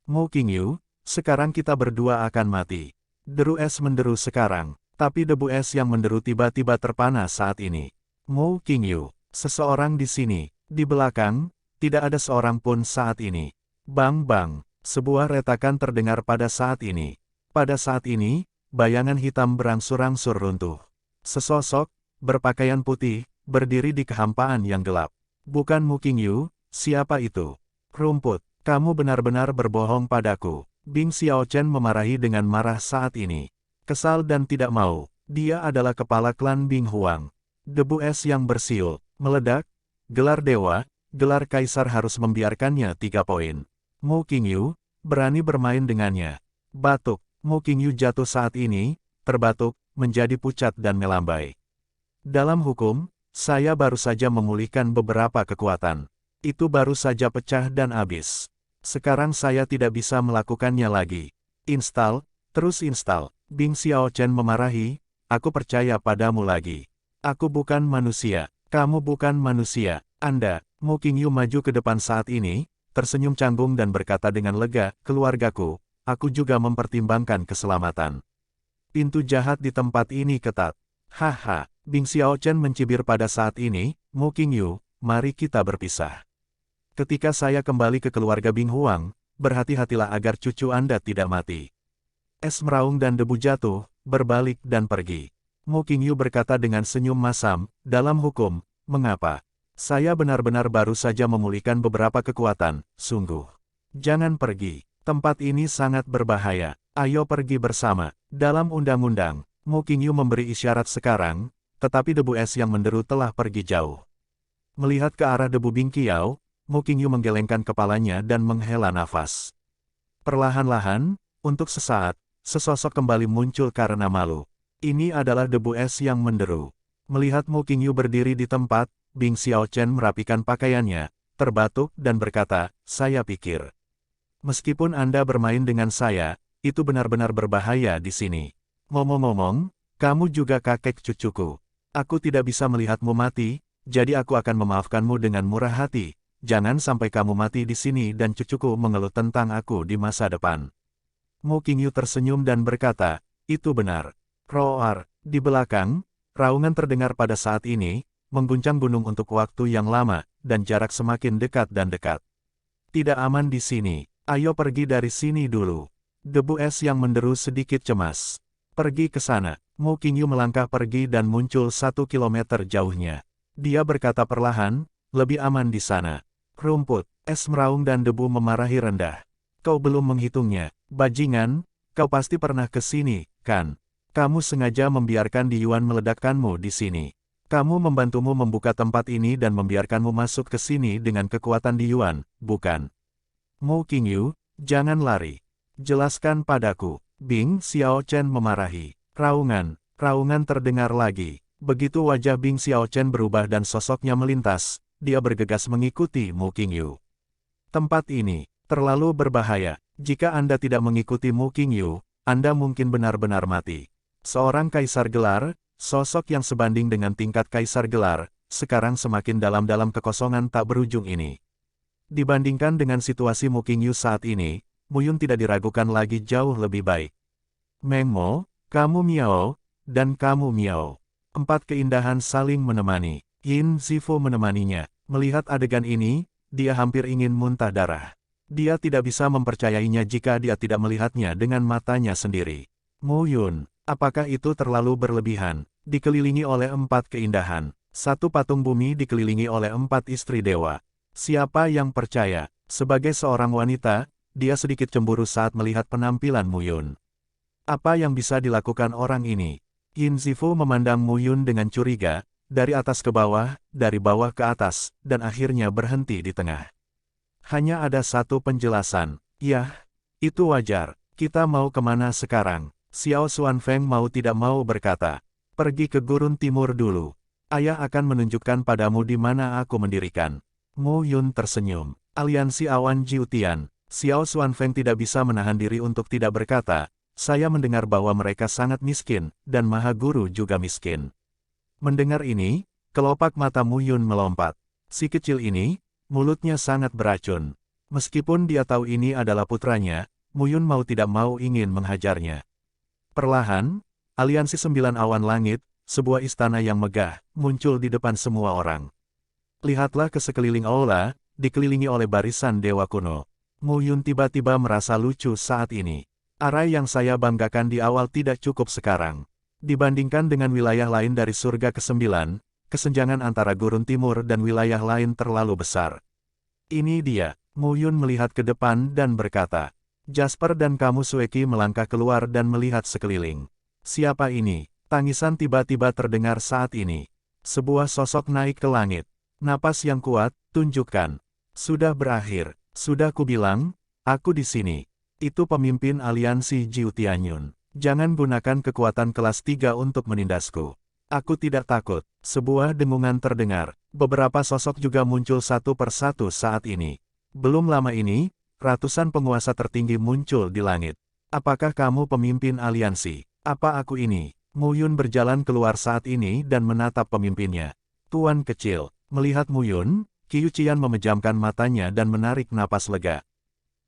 Mu Qingyu, sekarang kita berdua akan mati. Deru es menderu sekarang, tapi debu es yang menderu tiba-tiba terpana saat ini. Mu Qingyu, seseorang di sini, di belakang, tidak ada seorang pun saat ini. Bang-bang, sebuah retakan terdengar pada saat ini. Pada saat ini, bayangan hitam berangsur-angsur runtuh. Sesosok, berpakaian putih, berdiri di kehampaan yang gelap. Bukan Mu Qingyu, siapa itu? Rumput, kamu benar-benar berbohong padaku. Bing Xiaochen memarahi dengan marah saat ini. Kesal dan tidak mau, dia adalah kepala klan Bing Huang. Debu es yang bersiul, meledak, gelar dewa, gelar kaisar harus membiarkannya 3 poin. Mu Qingyu, berani bermain dengannya. Batuk, Mu Qingyu jatuh saat ini, terbatuk, menjadi pucat dan melambai. Dalam hukum, saya baru saja memulihkan beberapa kekuatan. Itu baru saja pecah dan habis. Sekarang saya tidak bisa melakukannya lagi. Install, terus install. Bing Xiaochen memarahi, aku percaya padamu lagi. Aku bukan manusia, kamu bukan manusia, Anda. Mu Qingyu maju ke depan saat ini, tersenyum canggung dan berkata dengan lega, keluargaku, aku juga mempertimbangkan keselamatan. Pintu jahat di tempat ini ketat. Haha, Bing Xiaochen mencibir pada saat ini, Mu Qingyu, mari kita berpisah. Ketika saya kembali ke keluarga Bing Huang, berhati-hatilah agar cucu Anda tidak mati. Es meraung dan debu jatuh, berbalik dan pergi. Mu Qingyu berkata dengan senyum masam, dalam hukum, mengapa? Saya benar-benar baru saja memulihkan beberapa kekuatan, sungguh. Jangan pergi, tempat ini sangat berbahaya, ayo pergi bersama. Dalam undang-undang, Mu Qingyu memberi isyarat sekarang, tetapi debu es yang menderu telah pergi jauh. Melihat ke arah debu Bing Qiao, Mu Qingyu menggelengkan kepalanya dan menghela nafas. Perlahan-lahan, untuk sesaat, sesosok kembali muncul karena malu. Ini adalah debu es yang menderu. Melihat Mu Qingyu berdiri di tempat, Bing Xiaochen merapikan pakaiannya, terbatuk dan berkata, saya pikir. Meskipun Anda bermain dengan saya, itu benar-benar berbahaya di sini. Ngomong-ngomong, kamu juga kakek cucuku. Aku tidak bisa melihatmu mati, jadi aku akan memaafkanmu dengan murah hati. Jangan sampai kamu mati di sini dan cucuku mengeluh tentang aku di masa depan. Mu Qingyu tersenyum dan berkata, itu benar. Roar, di belakang, raungan terdengar pada saat ini, mengguncang gunung untuk waktu yang lama, dan jarak semakin dekat dan dekat. Tidak aman di sini, ayo pergi dari sini dulu. Debu es yang menderu sedikit cemas. Pergi ke sana, Mu Qingyu melangkah pergi dan muncul 1 kilometer jauhnya. Dia berkata perlahan, lebih aman di sana. Rumput, es meraung dan debu memarahi rendah. Kau belum menghitungnya, bajingan, kau pasti pernah ke sini, kan? Kamu sengaja membiarkan Di Yuan meledakkanmu di sini. Kamu membantumu membuka tempat ini dan membiarkanmu masuk ke sini dengan kekuatan Di Yuan, bukan? Mu Qingyu, jangan lari. Jelaskan padaku. Bing Xiaochen memarahi. Raungan terdengar lagi. Begitu wajah Bing Xiaochen berubah dan sosoknya melintas, dia bergegas mengikuti Mu Qingyu. Tempat ini terlalu berbahaya. Jika Anda tidak mengikuti Mu Qingyu, Anda mungkin benar-benar mati. Seorang kaisar gelar, sosok yang sebanding dengan tingkat kaisar gelar, sekarang semakin dalam kekosongan tak berujung ini. Dibandingkan dengan situasi Mu Qingyu saat ini, Mu Yun tidak diragukan lagi jauh lebih baik. Meng Mo, kamu Miao, dan kamu Miao. 4 keindahan saling menemani. Yin Zifu menemaninya. Melihat adegan ini, dia hampir ingin muntah darah. Dia tidak bisa mempercayainya jika dia tidak melihatnya dengan matanya sendiri. Mu Yun, apakah itu terlalu berlebihan? Dikelilingi oleh 4 keindahan. 1 patung bumi dikelilingi oleh 4 istri dewa. Siapa yang percaya? Sebagai seorang wanita, dia sedikit cemburu saat melihat penampilan Mu Yun. Apa yang bisa dilakukan orang ini? Yin Zifu memandang Mu Yun dengan curiga, dari atas ke bawah, dari bawah ke atas, dan akhirnya berhenti di tengah. Hanya ada satu penjelasan. Yah, itu wajar. Kita mau kemana sekarang? Xiao Xuanfeng mau tidak mau berkata. Pergi ke gurun timur dulu. Ayah akan menunjukkan padamu di mana aku mendirikan. Mu Yun tersenyum. Aliansi awan Jiutian. Xiao Xuanfeng tidak bisa menahan diri untuk tidak berkata, saya mendengar bahwa mereka sangat miskin, dan Maha Guru juga miskin. Mendengar ini, kelopak mata Mu Yun melompat. Si kecil ini, mulutnya sangat beracun. Meskipun dia tahu ini adalah putranya, Mu Yun mau tidak mau ingin menghajarnya. Perlahan, aliansi 9 awan langit, sebuah istana yang megah, muncul di depan semua orang. Lihatlah ke sekeliling aula, dikelilingi oleh barisan dewa kuno. Mu Yun tiba-tiba merasa lucu saat ini. Arai yang saya banggakan di awal tidak cukup sekarang. Dibandingkan dengan wilayah lain dari surga ke-9, kesenjangan antara gurun timur dan wilayah lain terlalu besar. Ini dia. Mu Yun melihat ke depan dan berkata. Jasper dan kamu Sueki melangkah keluar dan melihat sekeliling. Siapa ini? Tangisan tiba-tiba terdengar saat ini. Sebuah sosok naik ke langit. Napas yang kuat, tunjukkan. Sudah berakhir. Sudah kubilang, aku di sini. Itu pemimpin aliansi Jiutianyun. Jangan gunakan kekuatan kelas 3 untuk menindasku. Aku tidak takut. Sebuah dengungan terdengar. Beberapa sosok juga muncul satu persatu saat ini. Belum lama ini, ratusan penguasa tertinggi muncul di langit. Apakah kamu pemimpin aliansi? Apa aku ini? Mu Yun berjalan keluar saat ini dan menatap pemimpinnya. Tuan kecil, melihat Mu Yun, Qiu Qian memejamkan matanya dan menarik napas lega.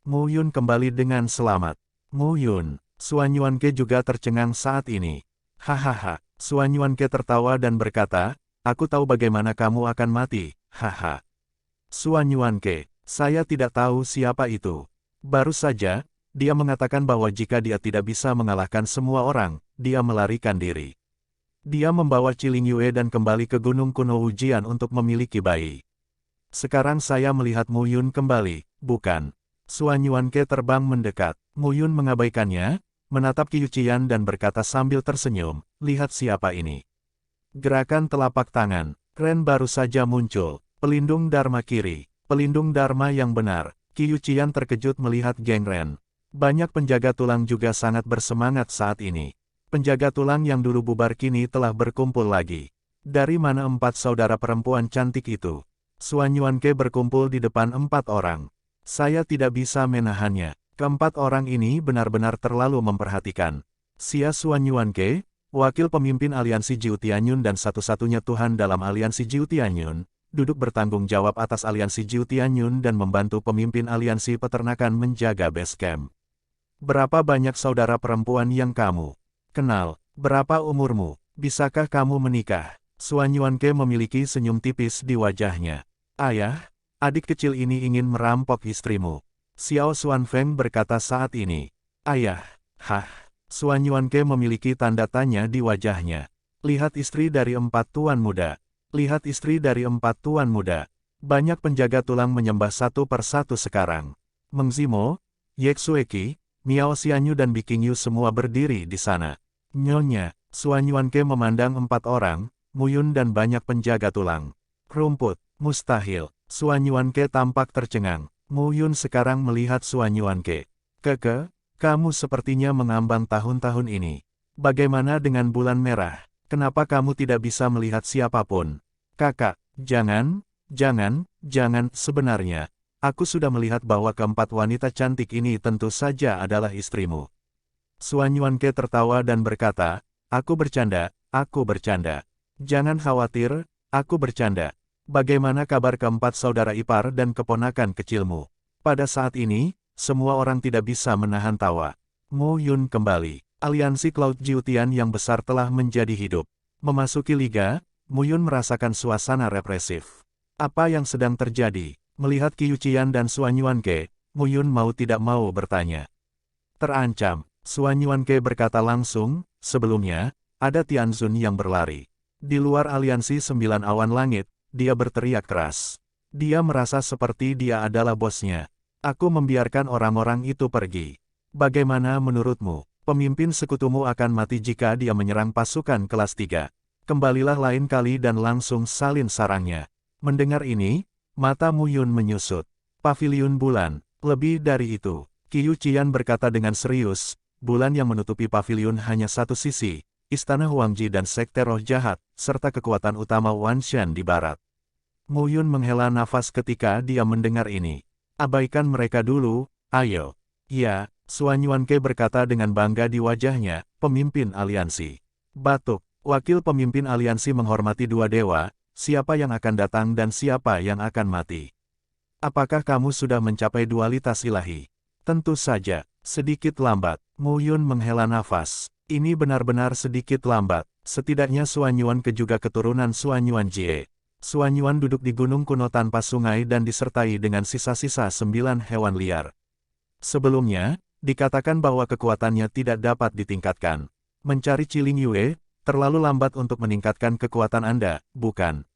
Mu Yun kembali dengan selamat. Mu Yun, Suan Yuanke juga tercengang saat ini. Hahaha, Suan Yuanke tertawa dan berkata, aku tahu bagaimana kamu akan mati, haha. Suan Yuanke, saya tidak tahu siapa itu. Baru saja, dia mengatakan bahwa jika dia tidak bisa mengalahkan semua orang, dia melarikan diri. Dia membawa Ciling Yue dan kembali ke Gunung Kuno Ujian untuk memiliki bayi. Sekarang saya melihat Mu Yun kembali, bukan? Suan Yuanke terbang mendekat. Mu Yun mengabaikannya, menatap Qiu Qian dan berkata sambil tersenyum, lihat siapa ini. Gerakan telapak tangan, Ren baru saja muncul, pelindung Dharma kiri, pelindung Dharma yang benar. Qiu Qian terkejut melihat geng Ren. Banyak penjaga tulang juga sangat bersemangat saat ini. Penjaga tulang yang dulu bubar kini telah berkumpul lagi. Dari mana 4 saudara perempuan cantik itu? Suan Yuanke berkumpul di depan 4 orang. Saya tidak bisa menahannya. Keempat orang ini benar-benar terlalu memperhatikan. Xia Suan Yuanke, wakil pemimpin aliansi Jiu Tianyun dan satu-satunya Tuhan dalam aliansi Jiu Tianyun, duduk bertanggung jawab atas aliansi Jiu Tianyun dan membantu pemimpin aliansi peternakan menjaga base camp. Berapa banyak saudara perempuan yang kamu kenal? Berapa umurmu? Bisakah kamu menikah? Suan Yuanke memiliki senyum tipis di wajahnya. Ayah, adik kecil ini ingin merampok istrimu. Xiao Xuanfeng berkata saat ini. Ayah, hah? Suan Yuanke memiliki tanda tanya di wajahnya. Lihat istri dari 4 tuan muda. Lihat istri dari 4 tuan muda. Banyak penjaga tulang menyembah satu persatu sekarang. Meng Zimo, Ye Xueqi, Miao Xianyu dan Biqingyu semua berdiri di sana. Nyonya, Suan Yuanke memandang 4 orang, Mu Yun dan banyak penjaga tulang. Rumput, mustahil. Suan Yuanke tampak tercengang. Mu Yun sekarang melihat Suan Yuanke. Keke, kamu sepertinya mengambang tahun-tahun ini. Bagaimana dengan bulan merah? Kenapa kamu tidak bisa melihat siapapun? Kakak, jangan, sebenarnya. Aku sudah melihat bahwa keempat wanita cantik ini tentu saja adalah istrimu. Suan Yuanke tertawa dan berkata, aku bercanda. Jangan khawatir, aku bercanda. Bagaimana kabar keempat saudara ipar dan keponakan kecilmu? Pada saat ini, semua orang tidak bisa menahan tawa. Mu Yun kembali. Aliansi Cloud Jiutian yang besar telah menjadi hidup. Memasuki liga, Mu Yun merasakan suasana represif. Apa yang sedang terjadi? Melihat Qiu Qian dan Suan Yuanke, Mu Yun mau tidak mau bertanya. Terancam, Suan Yuanke berkata langsung, sebelumnya, ada Tianzun yang berlari. Di luar aliansi 9 awan langit, dia berteriak keras. Dia merasa seperti dia adalah bosnya. Aku membiarkan orang-orang itu pergi. Bagaimana menurutmu? Pemimpin sekutumu akan mati jika dia menyerang pasukan kelas 3. Kembalilah lain kali dan langsung salin sarangnya. Mendengar ini, mata Mu Yun menyusut. Paviliun bulan, lebih dari itu. Qiu Qian berkata dengan serius, bulan yang menutupi paviliun hanya satu sisi. Istana Huangji dan Sekte Roh Jahat, serta kekuatan utama Wan Shan di barat. Mu Yun menghela nafas ketika dia mendengar ini. Abaikan mereka dulu, ayo. Ya, Suan Yuanke berkata dengan bangga di wajahnya, pemimpin aliansi. Batuk, wakil pemimpin aliansi menghormati dua dewa, siapa yang akan datang dan siapa yang akan mati. Apakah kamu sudah mencapai dualitas ilahi? Tentu saja, sedikit lambat. Mu Yun menghela nafas. Ini benar-benar sedikit lambat. Setidaknya Suan Yuanke juga keturunan Suan Yuanjie. Suan Yuan duduk di gunung kuno tanpa sungai dan disertai dengan sisa-sisa 9 hewan liar. Sebelumnya, dikatakan bahwa kekuatannya tidak dapat ditingkatkan. Mencari Ciling Yue, terlalu lambat untuk meningkatkan kekuatan Anda, bukan?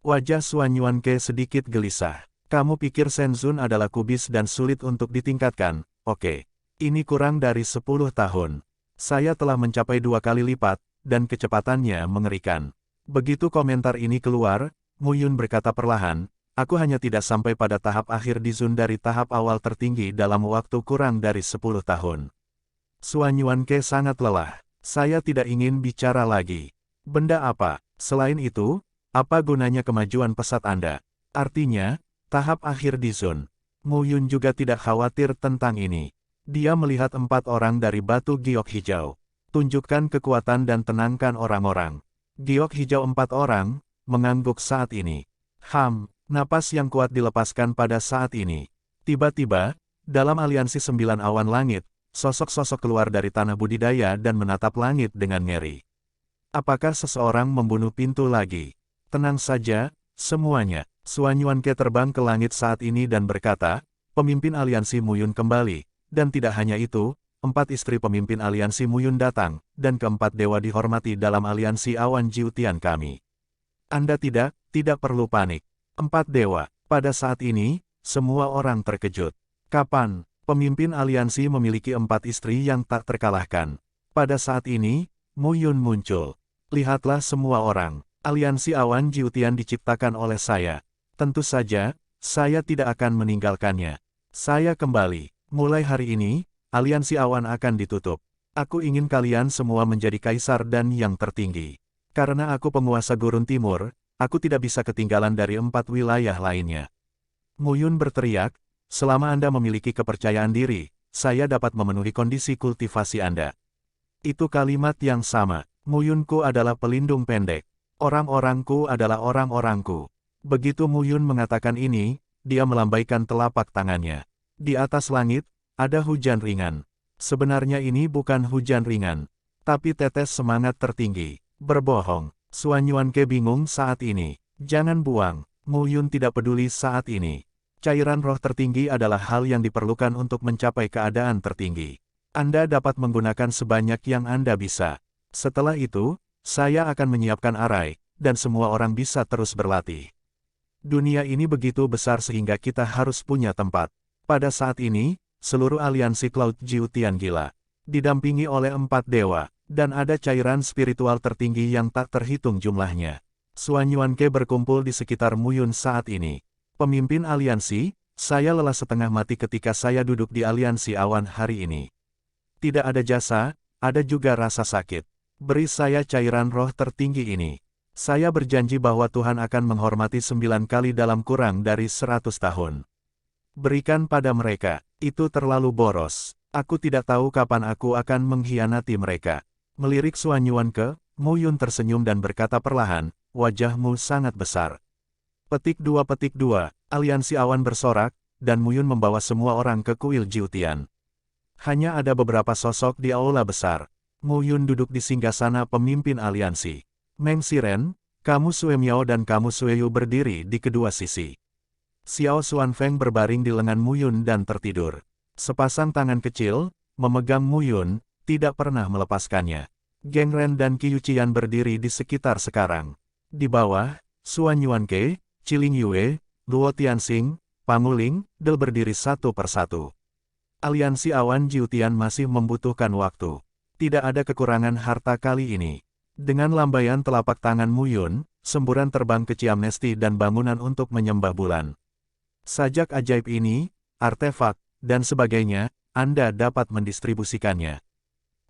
Wajah Suan Yuanke sedikit gelisah. Kamu pikir Shenzun adalah kubis dan sulit untuk ditingkatkan? Oke. Ini kurang dari 10 tahun. Saya telah mencapai 2 kali lipat, dan kecepatannya mengerikan. Begitu komentar ini keluar, Mu Yun berkata perlahan, aku hanya tidak sampai pada tahap akhir di Zun dari tahap awal tertinggi dalam waktu kurang dari 10 tahun. Suan Yuanke sangat lelah. Saya tidak ingin bicara lagi. Benda apa? Selain itu, apa gunanya kemajuan pesat Anda? Artinya, tahap akhir di Zun. Mu Yun juga tidak khawatir tentang ini. Dia melihat 4 orang dari batu giok hijau. Tunjukkan kekuatan dan tenangkan orang-orang. Giok hijau 4 orang, mengangguk saat ini. Napas yang kuat dilepaskan pada saat ini. Tiba-tiba, dalam aliansi 9 awan langit, sosok-sosok keluar dari tanah budidaya dan menatap langit dengan ngeri. Apakah seseorang membunuh pintu lagi? Tenang saja, semuanya. Suan Yuanke terbang ke langit saat ini dan berkata, pemimpin aliansi Muyun kembali, dan tidak hanya itu, 4 istri pemimpin aliansi Muyun datang, dan keempat dewa dihormati dalam aliansi awan Jiutian kami. Anda tidak perlu panik. 4 dewa. Pada saat ini, semua orang terkejut. Kapan? Pemimpin aliansi memiliki 4 istri yang tak terkalahkan. Pada saat ini, Muyun muncul. Lihatlah semua orang, aliansi awan Jiutian diciptakan oleh saya. Tentu saja, saya tidak akan meninggalkannya. Saya kembali. Mulai hari ini, aliansi awan akan ditutup. Aku ingin kalian semua menjadi kaisar dan yang tertinggi. Karena aku penguasa Gurun Timur, aku tidak bisa ketinggalan dari 4 wilayah lainnya. Muyun berteriak, selama Anda memiliki kepercayaan diri, saya dapat memenuhi kondisi kultivasi Anda. Itu kalimat yang sama. Muyunku adalah pelindung pendek. Orang-orangku adalah orang-orangku. Begitu Muyun mengatakan ini, dia melambaikan telapak tangannya. Di atas langit, ada hujan ringan. Sebenarnya ini bukan hujan ringan, tapi tetes semangat tertinggi. Berbohong. Suan Yuanke bingung saat ini. Jangan buang. Muyun tidak peduli saat ini. Cairan roh tertinggi adalah hal yang diperlukan untuk mencapai keadaan tertinggi. Anda dapat menggunakan sebanyak yang Anda bisa. Setelah itu, saya akan menyiapkan arai, dan semua orang bisa terus berlatih. Dunia ini begitu besar sehingga kita harus punya tempat. Pada saat ini, seluruh aliansi Cloud Jiutian gila. Didampingi oleh 4 dewa, dan ada cairan spiritual tertinggi yang tak terhitung jumlahnya. Suan Yuanke berkumpul di sekitar Muyun saat ini. Pemimpin aliansi, saya lelah setengah mati ketika saya duduk di aliansi awan hari ini. Tidak ada jasa, ada juga rasa sakit. Beri saya cairan roh tertinggi ini. Saya berjanji bahwa Tuhan akan menghormati 9 kali dalam kurang dari 100 tahun. Berikan pada mereka, itu terlalu boros. Aku tidak tahu kapan aku akan mengkhianati mereka. Melirik Suan Yuanke, Muyun tersenyum dan berkata perlahan, wajahmu sangat besar. Petik 2, aliansi awan bersorak, dan Muyun membawa semua orang ke kuil Jiutian. Hanya ada beberapa sosok di aula besar. Muyun duduk di singgasana pemimpin aliansi. Meng Xiren, kamu Sue Miao dan kamu Sue Yu berdiri di kedua sisi. Xiao Xuanfeng berbaring di lengan Muyun dan tertidur. Sepasang tangan kecil, memegang Muyun, tidak pernah melepaskannya. Geng Ren dan Qiu Qian berdiri di sekitar sekarang. Di bawah, Suan Yuanke, Chiling Yue, Luo Tianxing, Panguling, Del berdiri satu persatu. Aliansi awan Jiutian masih membutuhkan waktu. Tidak ada kekurangan harta kali ini. Dengan lambaian telapak tangan Muyun, semburan terbang ke Ciamnesti dan bangunan untuk menyembah bulan. Sajak ajaib ini, artefak, dan sebagainya, Anda dapat mendistribusikannya.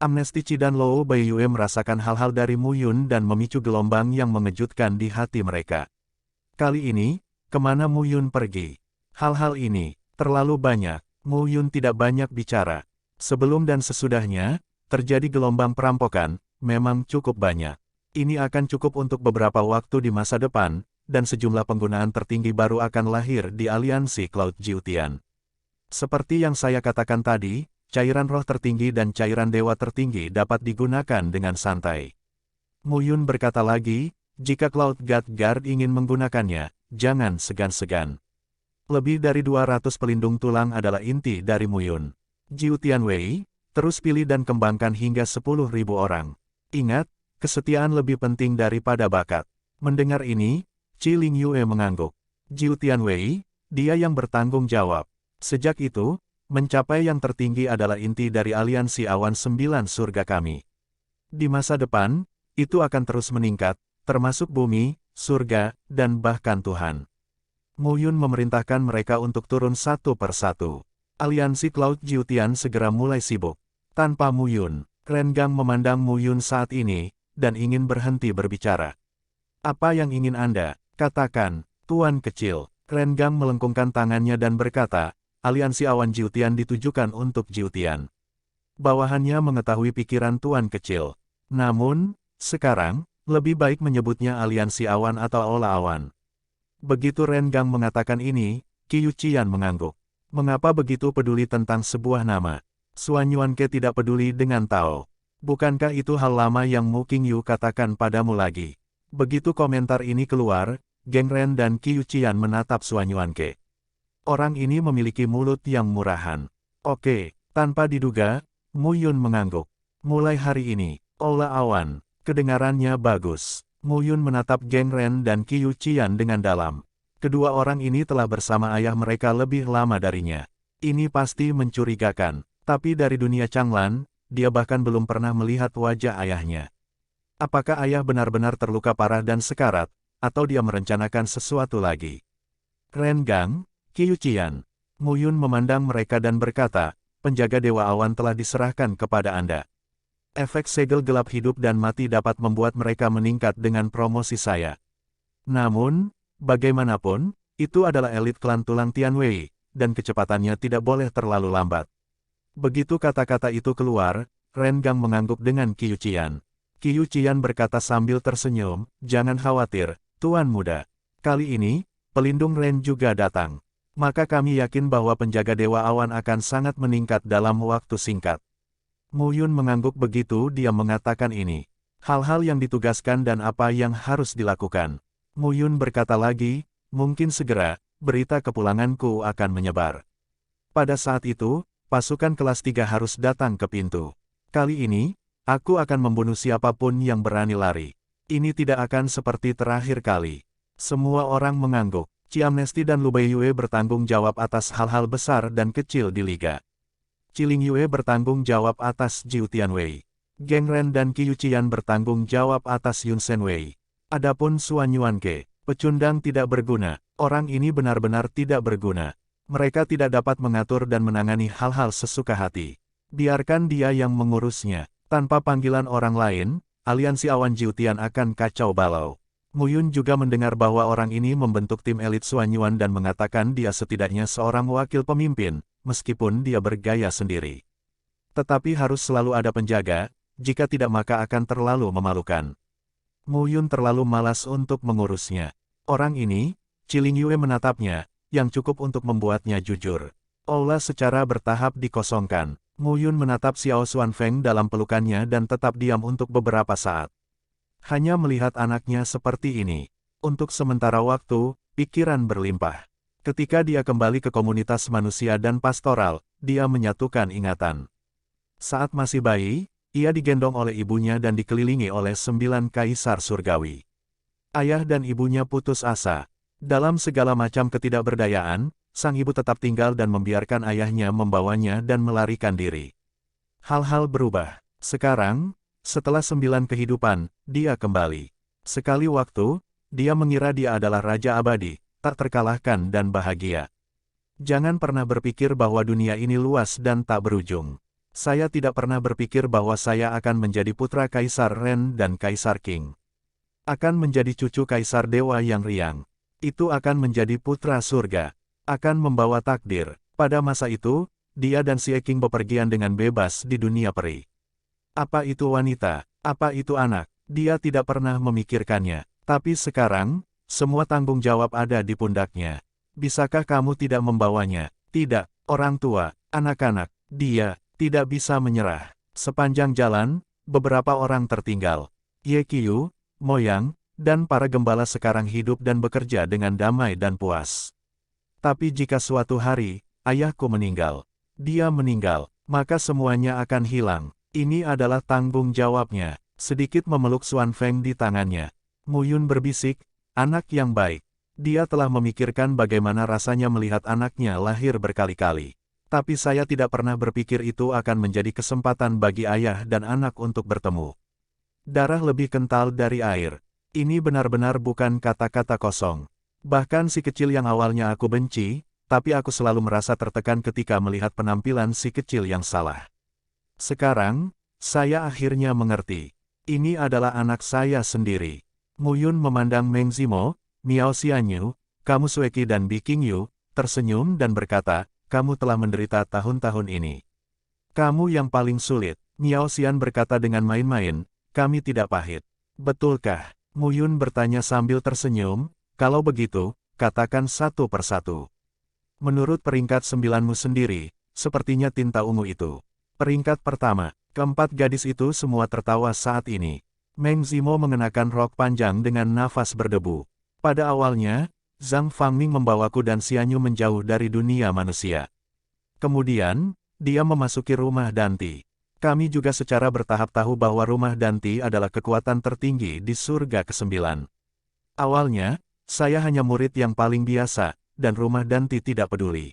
Amnesti Qi dan Lou Baiyue merasakan hal-hal dari Muyun dan memicu gelombang yang mengejutkan di hati mereka. Kali ini, kemana Muyun pergi? Hal-hal ini, terlalu banyak. Muyun tidak banyak bicara. Sebelum dan sesudahnya, terjadi gelombang perampokan, memang cukup banyak. Ini akan cukup untuk beberapa waktu di masa depan, dan sejumlah penggunaan tertinggi baru akan lahir di aliansi Cloud Jiutian. Seperti yang saya katakan tadi, cairan roh tertinggi dan cairan dewa tertinggi dapat digunakan dengan santai. Muyun berkata lagi, jika Cloud God Guard ingin menggunakannya, jangan segan-segan. Lebih dari 200 pelindung tulang adalah inti dari Muyun. Jiutian Wei, terus pilih dan kembangkan hingga 10.000 orang. Ingat, kesetiaan lebih penting daripada bakat. Mendengar ini, Qi Ling Yue mengangguk. Jiutian Wei, dia yang bertanggung jawab. Sejak itu, mencapai yang tertinggi adalah inti dari aliansi awan 9 surga kami. Di masa depan, itu akan terus meningkat, termasuk bumi, surga, dan bahkan Tuhan. Muyun memerintahkan mereka untuk turun satu persatu. Aliansi Cloud Jiutian segera mulai sibuk. Tanpa Muyun, Rengang memandang Muyun saat ini, dan ingin berhenti berbicara. Apa yang ingin Anda katakan, Tuan Kecil? Rengang melengkungkan tangannya dan berkata, aliansi awan Jiutian ditujukan untuk Jiutian. Bawahannya mengetahui pikiran Tuan Kecil. Namun, sekarang, lebih baik menyebutnya aliansi awan atau aula awan. Begitu Rengang mengatakan ini, Qiu Qian mengangguk. Mengapa begitu peduli tentang sebuah nama? Suan Yuanke tidak peduli dengan Tao. Bukankah itu hal lama yang Mu Qingyu katakan padamu lagi? Begitu komentar ini keluar, Geng Ren dan Qiu Qian menatap Suan Yuanke. Orang ini memiliki mulut yang murahan. Oke, tanpa diduga, Mu Yun mengangguk. Mulai hari ini, Aula Awan, kedengarannya bagus. Mu Yun menatap Geng Ren dan Qiu Qian dengan dalam. Kedua orang ini telah bersama ayah mereka lebih lama darinya. Ini pasti mencurigakan, tapi dari dunia Changlan, dia bahkan belum pernah melihat wajah ayahnya. Apakah ayah benar-benar terluka parah dan sekarat, atau dia merencanakan sesuatu lagi? Ren Gang, Qiu Qian. Mu Yun memandang mereka dan berkata, penjaga Dewa Awan telah diserahkan kepada Anda. Efek segel gelap hidup dan mati dapat membuat mereka meningkat dengan promosi saya. Namun, bagaimanapun, itu adalah elit klan tulang Tianwei, dan kecepatannya tidak boleh terlalu lambat. Begitu kata-kata itu keluar, Ren Gang mengangguk dengan Qiu Qian. Qiu Qian berkata sambil tersenyum, jangan khawatir, Tuan Muda. Kali ini, pelindung Ren juga datang. Maka kami yakin bahwa penjaga Dewa Awan akan sangat meningkat dalam waktu singkat. Mu Yun mengangguk begitu dia mengatakan ini. Hal-hal yang ditugaskan dan apa yang harus dilakukan. Mu Yun berkata lagi, mungkin segera, berita kepulanganku akan menyebar. Pada saat itu, pasukan kelas 3 harus datang ke pintu. Kali ini, aku akan membunuh siapapun yang berani lari. Ini tidak akan seperti terakhir kali. Semua orang mengangguk. Qi Amnesty dan Lu Baiyue bertanggung jawab atas hal-hal besar dan kecil di Liga. Qi Lingyue bertanggung jawab atas Jiu Tianwei. Geng Ren dan Qiu Qian bertanggung jawab atas Yun Shenwei. Adapun Suan Yuanke, pecundang tidak berguna. Orang ini benar-benar tidak berguna. Mereka tidak dapat mengatur dan menangani hal-hal sesuka hati. Biarkan dia yang mengurusnya. Tanpa panggilan orang lain, aliansi Awan Jiutian akan kacau balau. Mu Yun juga mendengar bahwa orang ini membentuk tim elit Suan Yuan dan mengatakan dia setidaknya seorang wakil pemimpin, meskipun dia bergaya sendiri. Tetapi harus selalu ada penjaga, jika tidak maka akan terlalu memalukan. Mu Yun terlalu malas untuk mengurusnya. Orang ini, Qi Lingyue menatapnya, yang cukup untuk membuatnya jujur. Aula secara bertahap dikosongkan. Mu Yun menatap Xiao Xuanfeng dalam pelukannya dan tetap diam untuk beberapa saat. Hanya melihat anaknya seperti ini. Untuk sementara waktu, pikiran berlimpah. Ketika dia kembali ke komunitas manusia dan pastoral, dia menyatukan ingatan. Saat masih bayi, ia digendong oleh ibunya dan dikelilingi oleh 9 kaisar surgawi. Ayah dan ibunya putus asa. Dalam segala macam ketidakberdayaan, sang ibu tetap tinggal dan membiarkan ayahnya membawanya dan melarikan diri. Hal-hal berubah. Sekarang, setelah 9 kehidupan, dia kembali. Sekali waktu, dia mengira dia adalah Raja Abadi, tak terkalahkan dan bahagia. Jangan pernah berpikir bahwa dunia ini luas dan tak berujung. Saya tidak pernah berpikir bahwa saya akan menjadi putra Kaisar Ren dan Kaisar Qing. Akan menjadi cucu Kaisar Dewa yang riang. Itu akan menjadi putra surga. Akan membawa takdir. Pada masa itu, dia dan Xie Qing bepergian dengan bebas di dunia peri. Apa itu wanita? Apa itu anak? Dia tidak pernah memikirkannya. Tapi sekarang, semua tanggung jawab ada di pundaknya. Bisakah kamu tidak membawanya? Tidak, orang tua, anak-anak, dia tidak bisa menyerah. Sepanjang jalan, beberapa orang tertinggal. Ye Qiu, Moyang, dan para gembala sekarang hidup dan bekerja dengan damai dan puas. Tapi jika suatu hari, ayahku meninggal, dia meninggal, maka semuanya akan hilang. Ini adalah tanggung jawabnya. Sedikit memeluk Xuanfeng di tangannya. Mu Yun berbisik, anak yang baik. Dia telah memikirkan bagaimana rasanya melihat anaknya lahir berkali-kali. Tapi saya tidak pernah berpikir itu akan menjadi kesempatan bagi ayah dan anak untuk bertemu. Darah lebih kental dari air. Ini benar-benar bukan kata-kata kosong. Bahkan si kecil yang awalnya aku benci, tapi aku selalu merasa tertekan ketika melihat penampilan si kecil yang salah. Sekarang, saya akhirnya mengerti. Ini adalah anak saya sendiri. Mu Yun memandang Meng Zimo, Miao Xianyu, kamu Sueki dan Bi Qingyu, tersenyum dan berkata, kamu telah menderita tahun-tahun ini. Kamu yang paling sulit. Miao Xian berkata dengan main-main, kami tidak pahit. Betulkah? Mu Yun bertanya sambil tersenyum, kalau begitu, katakan satu persatu. Menurut peringkat 9-mu sendiri, sepertinya tinta ungu itu. Peringkat pertama, keempat gadis itu semua tertawa saat ini. Meng Zimo mengenakan rok panjang dengan nafas berdebu. Pada awalnya, Zhang Fangming membawaku dan Xianyu menjauh dari dunia manusia. Kemudian, dia memasuki rumah Danti. Kami juga secara bertahap tahu bahwa rumah Danti adalah kekuatan tertinggi di surga ke-9. Awalnya, saya hanya murid yang paling biasa, dan rumah Danti tidak peduli.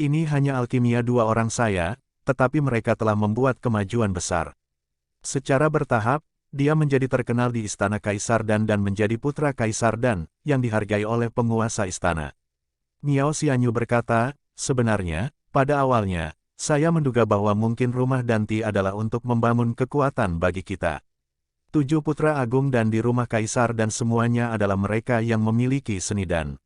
Ini hanya alkimia dua orang saya, tetapi mereka telah membuat kemajuan besar. Secara bertahap, dia menjadi terkenal di istana Kaisar Dan dan menjadi putra Kaisar Dan, yang dihargai oleh penguasa istana. Miao Xianyu berkata, sebenarnya, pada awalnya, saya menduga bahwa mungkin rumah Danti adalah untuk membangun kekuatan bagi kita. 7 putra agung dan di rumah Kaisar Dan semuanya adalah mereka yang memiliki seni Dan.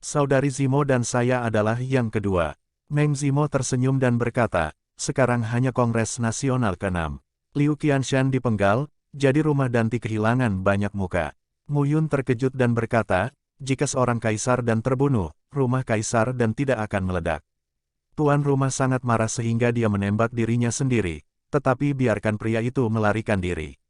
Saudari Zimo dan saya adalah yang kedua. Meng Zimo tersenyum dan berkata, sekarang hanya Kongres Nasional ke-6. Liu Qianshan dipenggal, jadi rumah Danti kehilangan banyak muka. Mu Yun terkejut dan berkata, jika seorang kaisar dan terbunuh, rumah kaisar dan tidak akan meledak. Tuan rumah sangat marah sehingga dia menembak dirinya sendiri, tetapi biarkan pria itu melarikan diri.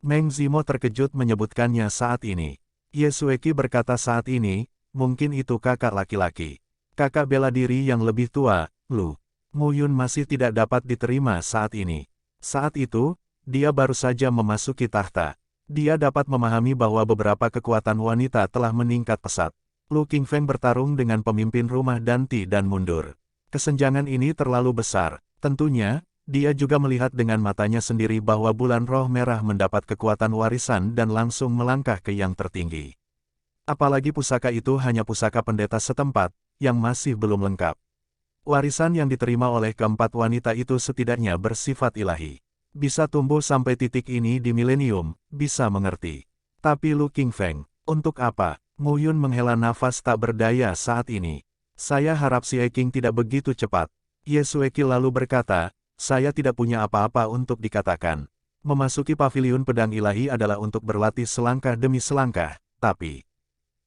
Meng Zimo terkejut menyebutkannya saat ini. Ye Xueqi berkata saat ini, mungkin itu kakak laki-laki. Kakak bela diri yang lebih tua, Lu. Mu Yun masih tidak dapat diterima saat ini. Saat itu, dia baru saja memasuki tahta. Dia dapat memahami bahwa beberapa kekuatan wanita telah meningkat pesat. Lu Qingfeng bertarung dengan pemimpin rumah Danti dan mundur. Kesenjangan ini terlalu besar. Tentunya, dia juga melihat dengan matanya sendiri bahwa bulan roh merah mendapat kekuatan warisan dan langsung melangkah ke yang tertinggi. Apalagi pusaka itu hanya pusaka pendeta setempat, yang masih belum lengkap. Warisan yang diterima oleh keempat wanita itu setidaknya bersifat ilahi. Bisa tumbuh sampai titik ini di milenium, bisa mengerti. Tapi Lu Qingfeng, untuk apa? Mu Yun menghela nafas tak berdaya saat ini. Saya harap si Eking tidak begitu cepat. Ye Xueqi lalu berkata, saya tidak punya apa-apa untuk dikatakan. Memasuki paviliun pedang ilahi adalah untuk berlatih selangkah demi selangkah, tapi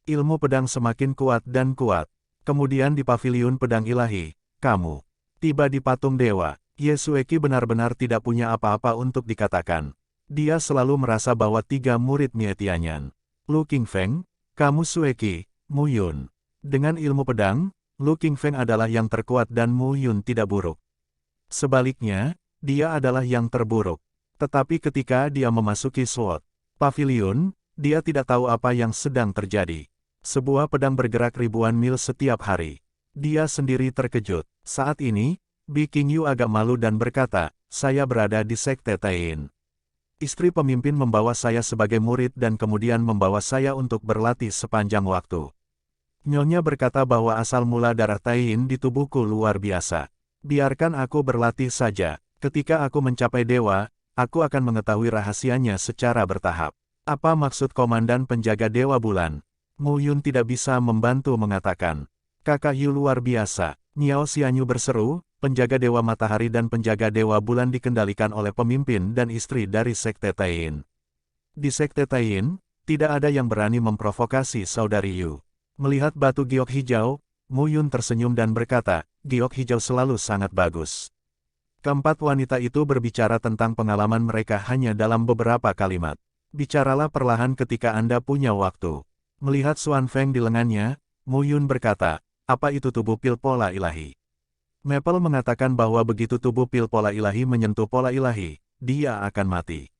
ilmu pedang semakin kuat dan kuat. Kemudian di paviliun pedang ilahi, kamu tiba di patung dewa. Ye Xueqi benar-benar tidak punya apa-apa untuk dikatakan. Dia selalu merasa bahwa 3 murid Mietianyan. Lu Qingfeng, kamu Xueqi, Mu Yun. Dengan ilmu pedang, Lu Qingfeng adalah yang terkuat dan Mu Yun tidak buruk. Sebaliknya, dia adalah yang terburuk. Tetapi ketika dia memasuki Sword Pavilion, dia tidak tahu apa yang sedang terjadi. Sebuah pedang bergerak ribuan mil setiap hari. Dia sendiri terkejut. Saat ini, Bi Qingyu agak malu dan berkata, saya berada di Sekte Tain. Istri pemimpin membawa saya sebagai murid dan kemudian membawa saya untuk berlatih sepanjang waktu. Nyonya berkata bahwa asal mula darah Tain di tubuhku luar biasa. Biarkan aku berlatih saja. Ketika aku mencapai dewa, aku akan mengetahui rahasianya secara bertahap. Apa maksud komandan penjaga Dewa Bulan? Mu Yun tidak bisa membantu mengatakan. Kakak Yu luar biasa. Miao Xianyu berseru, penjaga Dewa Matahari dan penjaga Dewa Bulan dikendalikan oleh pemimpin dan istri dari Sekte Tain. Di Sekte Tain, tidak ada yang berani memprovokasi saudari Yu. Melihat batu giok hijau, Mu Yun tersenyum dan berkata, giok hijau selalu sangat bagus. Keempat wanita itu berbicara tentang pengalaman mereka hanya dalam beberapa kalimat. Bicaralah perlahan ketika Anda punya waktu. Melihat Xuan Feng di lengannya, Mu Yun berkata, apa itu tubuh pil pola ilahi? Maple mengatakan bahwa begitu tubuh pil pola ilahi menyentuh pola ilahi, dia akan mati.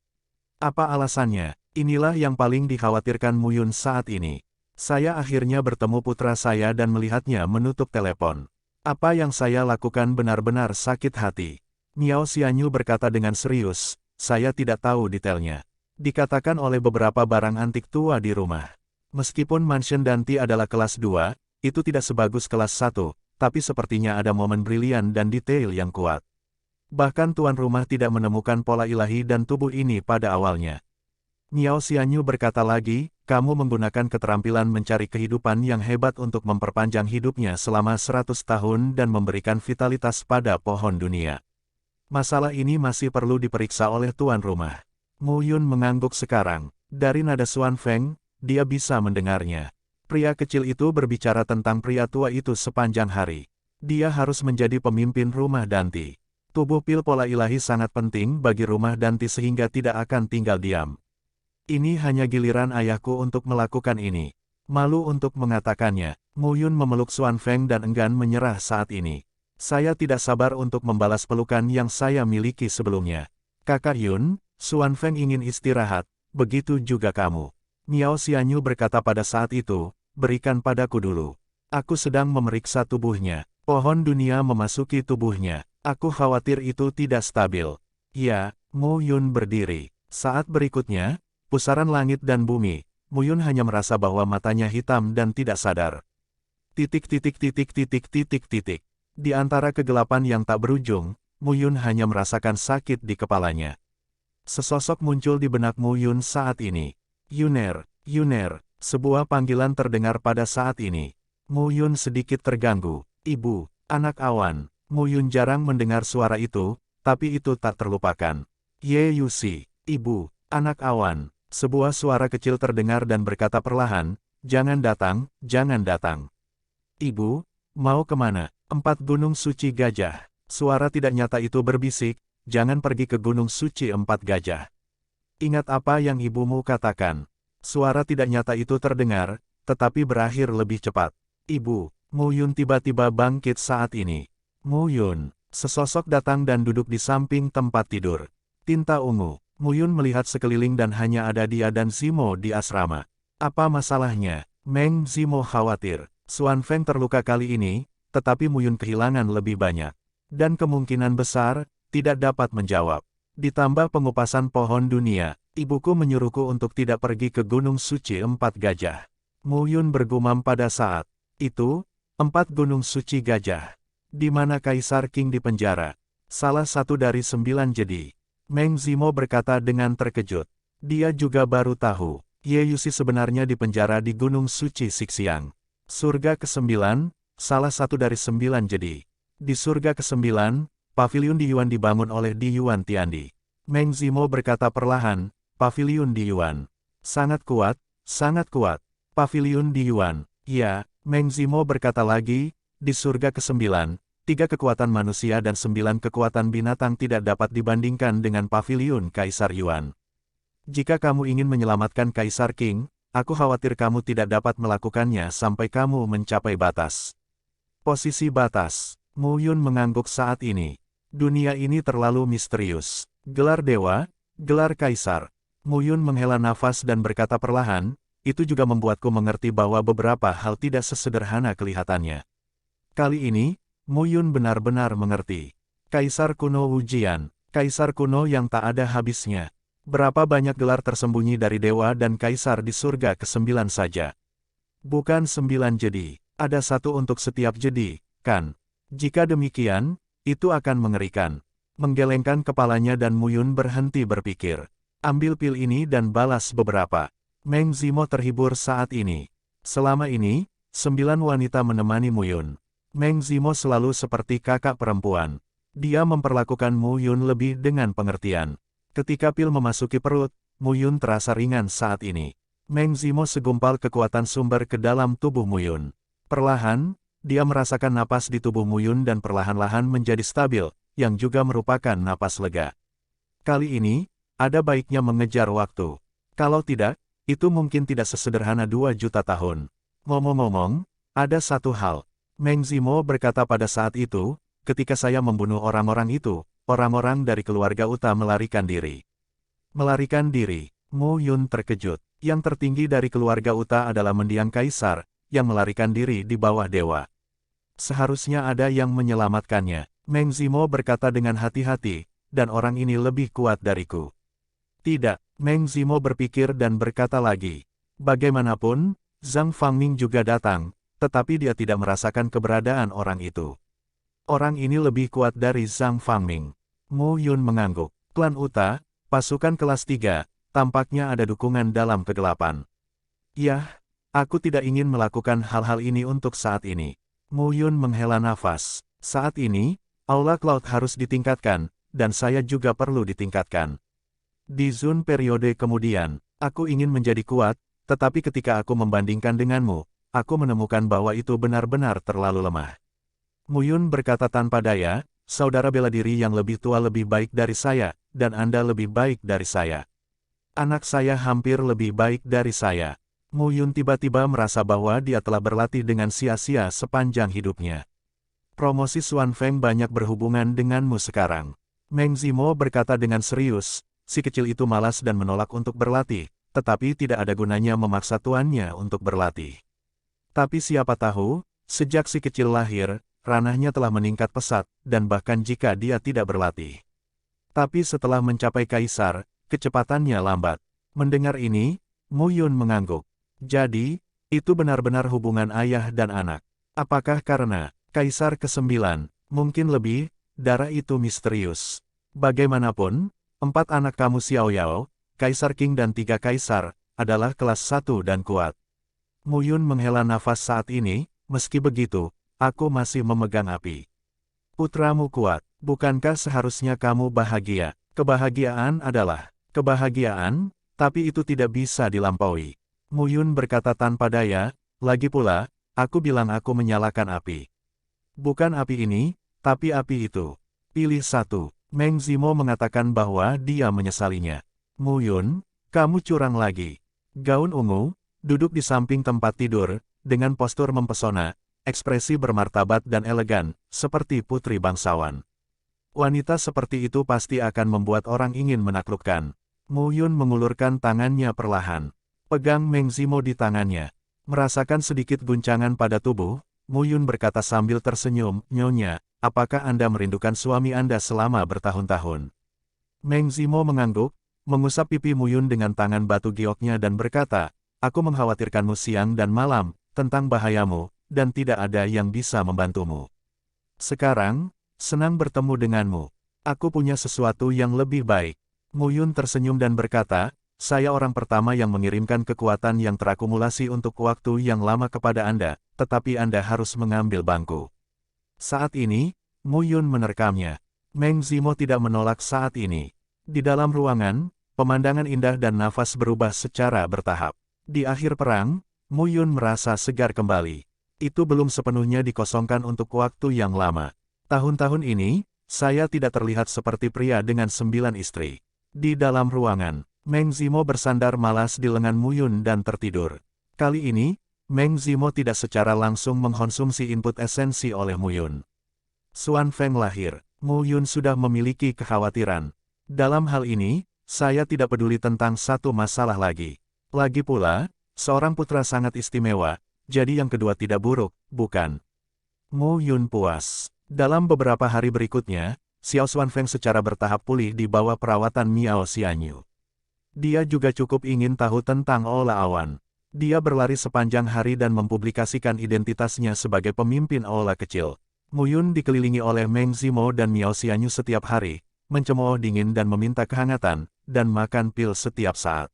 Apa alasannya? Inilah yang paling dikhawatirkan Mu Yun saat ini. Saya akhirnya bertemu putra saya dan melihatnya menutup telepon. Apa yang saya lakukan benar-benar sakit hati. Miao Xianyu berkata dengan serius, saya tidak tahu detailnya. Dikatakan oleh beberapa barang antik tua di rumah. Meskipun Mansion Danti adalah kelas 2, itu tidak sebagus kelas 1, tapi sepertinya ada momen brilian dan detail yang kuat. Bahkan tuan rumah tidak menemukan pola ilahi dan tubuh ini pada awalnya. Miao Xianyu berkata lagi, kamu menggunakan keterampilan mencari kehidupan yang hebat untuk memperpanjang hidupnya selama 100 tahun dan memberikan vitalitas pada pohon dunia. Masalah ini masih perlu diperiksa oleh tuan rumah. Mu Yun mengangguk sekarang. Dari nada Xuan Feng, dia bisa mendengarnya. Pria kecil itu berbicara tentang pria tua itu sepanjang hari. Dia harus menjadi pemimpin rumah Danti. Tubuh pil pola ilahi sangat penting bagi rumah Danti sehingga tidak akan tinggal diam. Ini hanya giliran ayahku untuk melakukan ini. Malu untuk mengatakannya, Mu Yun memeluk Xuan Feng dan enggan menyerah saat ini. Saya tidak sabar untuk membalas pelukan yang saya miliki sebelumnya. Kakak Yun, Xuan Feng ingin istirahat, begitu juga kamu. Miao Xianyu berkata pada saat itu, berikan padaku dulu. Aku sedang memeriksa tubuhnya. Pohon dunia memasuki tubuhnya. Aku khawatir itu tidak stabil. Ya, Mu Yun berdiri. Saat berikutnya, pusaran langit dan bumi, Mu Yun hanya merasa bahwa matanya hitam dan tidak sadar. Titik. Di antara kegelapan yang tak berujung, Mu Yun hanya merasakan sakit di kepalanya. Sesosok muncul di benak Mu Yun saat ini. Yuner, sebuah panggilan terdengar pada saat ini. Mu Yun sedikit terganggu. Ibu, anak awan. Mu Yun jarang mendengar suara itu, tapi itu tak terlupakan. Ye Yusi, ibu, anak awan. Sebuah suara kecil terdengar dan berkata perlahan, jangan datang, jangan datang. Ibu, mau kemana? 4 Gunung Suci Gajah. Suara tidak nyata itu berbisik, jangan pergi ke Gunung Suci 4 Gajah. Ingat apa yang ibumu katakan. Suara tidak nyata itu terdengar, tetapi berakhir lebih cepat. Ibu, Mu Yun tiba-tiba bangkit saat ini. Mu Yun, sesosok datang dan duduk di samping tempat tidur. Tinta ungu. Mu Yun melihat sekeliling dan hanya ada dia dan Zimo di asrama. Apa masalahnya? Meng Zimo khawatir. Xuan Feng terluka kali ini, tetapi Mu Yun kehilangan lebih banyak. Dan kemungkinan besar, tidak dapat menjawab. Ditambah pengupasan pohon dunia, ibuku menyuruhku untuk tidak pergi ke Gunung Suci 4 Gajah. Mu Yun bergumam pada saat itu, 4 Gunung Suci Gajah. Di mana Kaisar Qing dipenjara? Salah satu dari 9 jedi. Meng Zimo berkata dengan terkejut. Dia juga baru tahu, Ye Yusi sebenarnya dipenjara di Gunung Suci Sixiang. Surga ke-9, salah satu dari 9 jedi. Di surga ke-9, paviliun Di Yuan dibangun oleh Di Yuan Tiandi. Meng Zimo berkata perlahan, paviliun Di Yuan. Sangat kuat, sangat kuat. Paviliun Di Yuan. Ya, Meng Zimo berkata lagi, di surga ke-9, 3 kekuatan manusia dan 9 kekuatan binatang tidak dapat dibandingkan dengan paviliun Kaisar Yuan. Jika kamu ingin menyelamatkan Kaisar Qing, aku khawatir kamu tidak dapat melakukannya sampai kamu mencapai batas. Posisi batas. Mu Yun mengangguk saat ini. Dunia ini terlalu misterius. Gelar dewa, gelar kaisar. Mu Yun menghela nafas dan berkata perlahan, itu juga membuatku mengerti bahwa beberapa hal tidak sesederhana kelihatannya. Kali ini, Mu Yun benar-benar mengerti. Kaisar kuno Wujian, kaisar kuno yang tak ada habisnya. Berapa banyak gelar tersembunyi dari dewa dan kaisar di surga ke-9 saja. Bukan 9 jedi, ada satu untuk setiap jedi, kan? Jika demikian, itu akan mengerikan. Menggelengkan kepalanya dan Mu Yun berhenti berpikir. Ambil pil ini dan balas beberapa. Meng Zimo terhibur saat ini. Selama ini, 9 wanita menemani Mu Yun. Meng Zimo selalu seperti kakak perempuan. Dia memperlakukan Mu Yun lebih dengan pengertian. Ketika pil memasuki perut, Mu Yun terasa ringan saat ini. Meng Zimo segumpal kekuatan sumber ke dalam tubuh Mu Yun. Perlahan, dia merasakan napas di tubuh Mu Yun dan perlahan-lahan menjadi stabil, yang juga merupakan napas lega. Kali ini, ada baiknya mengejar waktu. Kalau tidak, itu mungkin tidak sesederhana 2 juta tahun. Ngomong-ngomong, ada satu hal. Meng Zimo berkata pada saat itu, ketika saya membunuh orang-orang itu, orang-orang dari keluarga Uta melarikan diri. Melarikan diri. Mu Yun terkejut. Yang tertinggi dari keluarga Uta adalah mendiang kaisar, yang melarikan diri di bawah dewa. Seharusnya ada yang menyelamatkannya. Meng Zimo berkata dengan hati-hati, dan orang ini lebih kuat dariku. Tidak, Meng Zimo berpikir dan berkata lagi. Bagaimanapun, Zhang Fangming juga datang, tetapi dia tidak merasakan keberadaan orang itu. Orang ini lebih kuat dari Zhang Fangming. Mu Yun mengangguk. Klan Uta, pasukan kelas 3, tampaknya ada dukungan dalam kegelapan. Yah, aku tidak ingin melakukan hal-hal ini untuk saat ini. Mu Yun menghela nafas. Saat ini, Aula Cloud harus ditingkatkan, dan saya juga perlu ditingkatkan. Di Zun periode kemudian, aku ingin menjadi kuat, tetapi ketika aku membandingkan denganmu, aku menemukan bahwa itu benar-benar terlalu lemah. Mu Yun berkata tanpa daya, saudara bela diri yang lebih tua lebih baik dari saya, dan Anda lebih baik dari saya. Anak saya hampir lebih baik dari saya. Mu Yun tiba-tiba merasa bahwa dia telah berlatih dengan sia-sia sepanjang hidupnya. Promosi Xuan Feng banyak berhubungan denganmu sekarang. Meng Zimo berkata dengan serius, si kecil itu malas dan menolak untuk berlatih, tetapi tidak ada gunanya memaksa tuannya untuk berlatih. Tapi siapa tahu, sejak si kecil lahir, ranahnya telah meningkat pesat, dan bahkan jika dia tidak berlatih. Tapi setelah mencapai kaisar, kecepatannya lambat. Mendengar ini, Mu Yun mengangguk. Jadi, itu benar-benar hubungan ayah dan anak. Apakah karena kaisar ke-9, mungkin lebih, darah itu misterius. Bagaimanapun, 4 anak kamu Xiao Yao, Kaisar Qing dan 3 kaisar, adalah kelas 1 dan kuat. Mu Yun menghela nafas saat ini, meski begitu, aku masih memegang api. Putramu kuat, bukankah seharusnya kamu bahagia? Kebahagiaan adalah kebahagiaan, tapi itu tidak bisa dilampaui. Mu Yun berkata tanpa daya, lagi pula, aku bilang aku menyalakan api. Bukan api ini, tapi api itu. Pilih satu. Meng Zimo mengatakan bahwa dia menyesalinya. Mu Yun, kamu curang lagi. Gaun ungu, duduk di samping tempat tidur, dengan postur mempesona, ekspresi bermartabat dan elegan, seperti putri bangsawan. Wanita seperti itu pasti akan membuat orang ingin menaklukkan. Mu Yun mengulurkan tangannya perlahan. Pegang Meng Zimo di tangannya. Merasakan sedikit guncangan pada tubuh, Mu Yun berkata sambil tersenyum, Nyonya, apakah Anda merindukan suami Anda selama bertahun-tahun? Meng Zimo mengangguk, mengusap pipi Mu Yun dengan tangan batu gioknya dan berkata, aku mengkhawatirkanmu siang dan malam, tentang bahayamu, dan tidak ada yang bisa membantumu. Sekarang, senang bertemu denganmu. Aku punya sesuatu yang lebih baik. Mu Yun tersenyum dan berkata, saya orang pertama yang mengirimkan kekuatan yang terakumulasi untuk waktu yang lama kepada Anda, tetapi Anda harus mengambil bangku. Saat ini, Mu Yun menerkamnya. Meng Zimo tidak menolak saat ini. Di dalam ruangan, pemandangan indah dan nafas berubah secara bertahap. Di akhir perang, Mu Yun merasa segar kembali. Itu belum sepenuhnya dikosongkan untuk waktu yang lama. Tahun-tahun ini, saya tidak terlihat seperti pria dengan 9 istri. Di dalam ruangan, Meng Zimo bersandar malas di lengan Mu Yun dan tertidur. Kali ini, Meng Zimo tidak secara langsung mengkonsumsi input esensi oleh Mu Yun. Xuan Feng lahir, Mu Yun sudah memiliki kekhawatiran. Dalam hal ini, saya tidak peduli tentang satu masalah lagi. Lagi pula, seorang putra sangat istimewa, jadi yang kedua tidak buruk, bukan? Mu Yun puas. Dalam beberapa hari berikutnya, Xiao Xuan Feng secara bertahap pulih di bawah perawatan Miao Xianyu. Dia juga cukup ingin tahu tentang Aula Awan. Dia berlari sepanjang hari dan mempublikasikan identitasnya sebagai pemimpin Aula kecil. Mu Yun dikelilingi oleh Meng Zimo dan Miao Xianyu setiap hari, mencemooh dingin dan meminta kehangatan, dan makan pil setiap saat.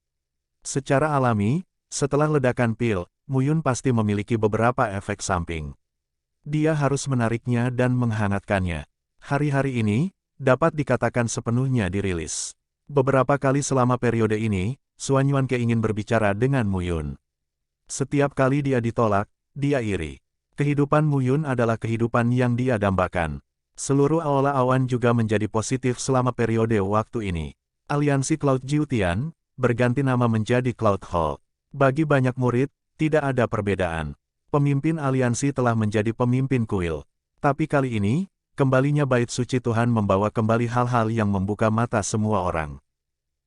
Secara alami, setelah ledakan pil, Mu Yun pasti memiliki beberapa efek samping. Dia harus menariknya dan menghangatkannya. Hari-hari ini, dapat dikatakan sepenuhnya dirilis. Beberapa kali selama periode ini, Xuan Yuanke ingin berbicara dengan Mu Yun. Setiap kali dia ditolak, dia iri. Kehidupan Mu Yun adalah kehidupan yang dia dambakan. Seluruh aula awan juga menjadi positif selama periode waktu ini. Aliansi Cloud Jiutian, berganti nama menjadi Cloud Hall. Bagi banyak murid, tidak ada perbedaan. Pemimpin aliansi telah menjadi pemimpin kuil. Tapi kali ini, kembalinya bait suci Tuhan membawa kembali hal-hal yang membuka mata semua orang.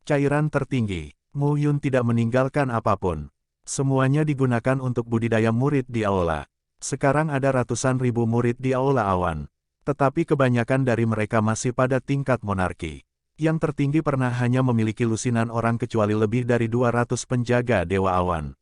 Cairan tertinggi, Mu Yun tidak meninggalkan apapun. Semuanya digunakan untuk budidaya murid di aula. Sekarang ada ratusan ribu murid di aula awan. Tetapi kebanyakan dari mereka masih pada tingkat monarki. Yang tertinggi pernah hanya memiliki lusinan orang kecuali lebih dari 200 penjaga Dewa Awan.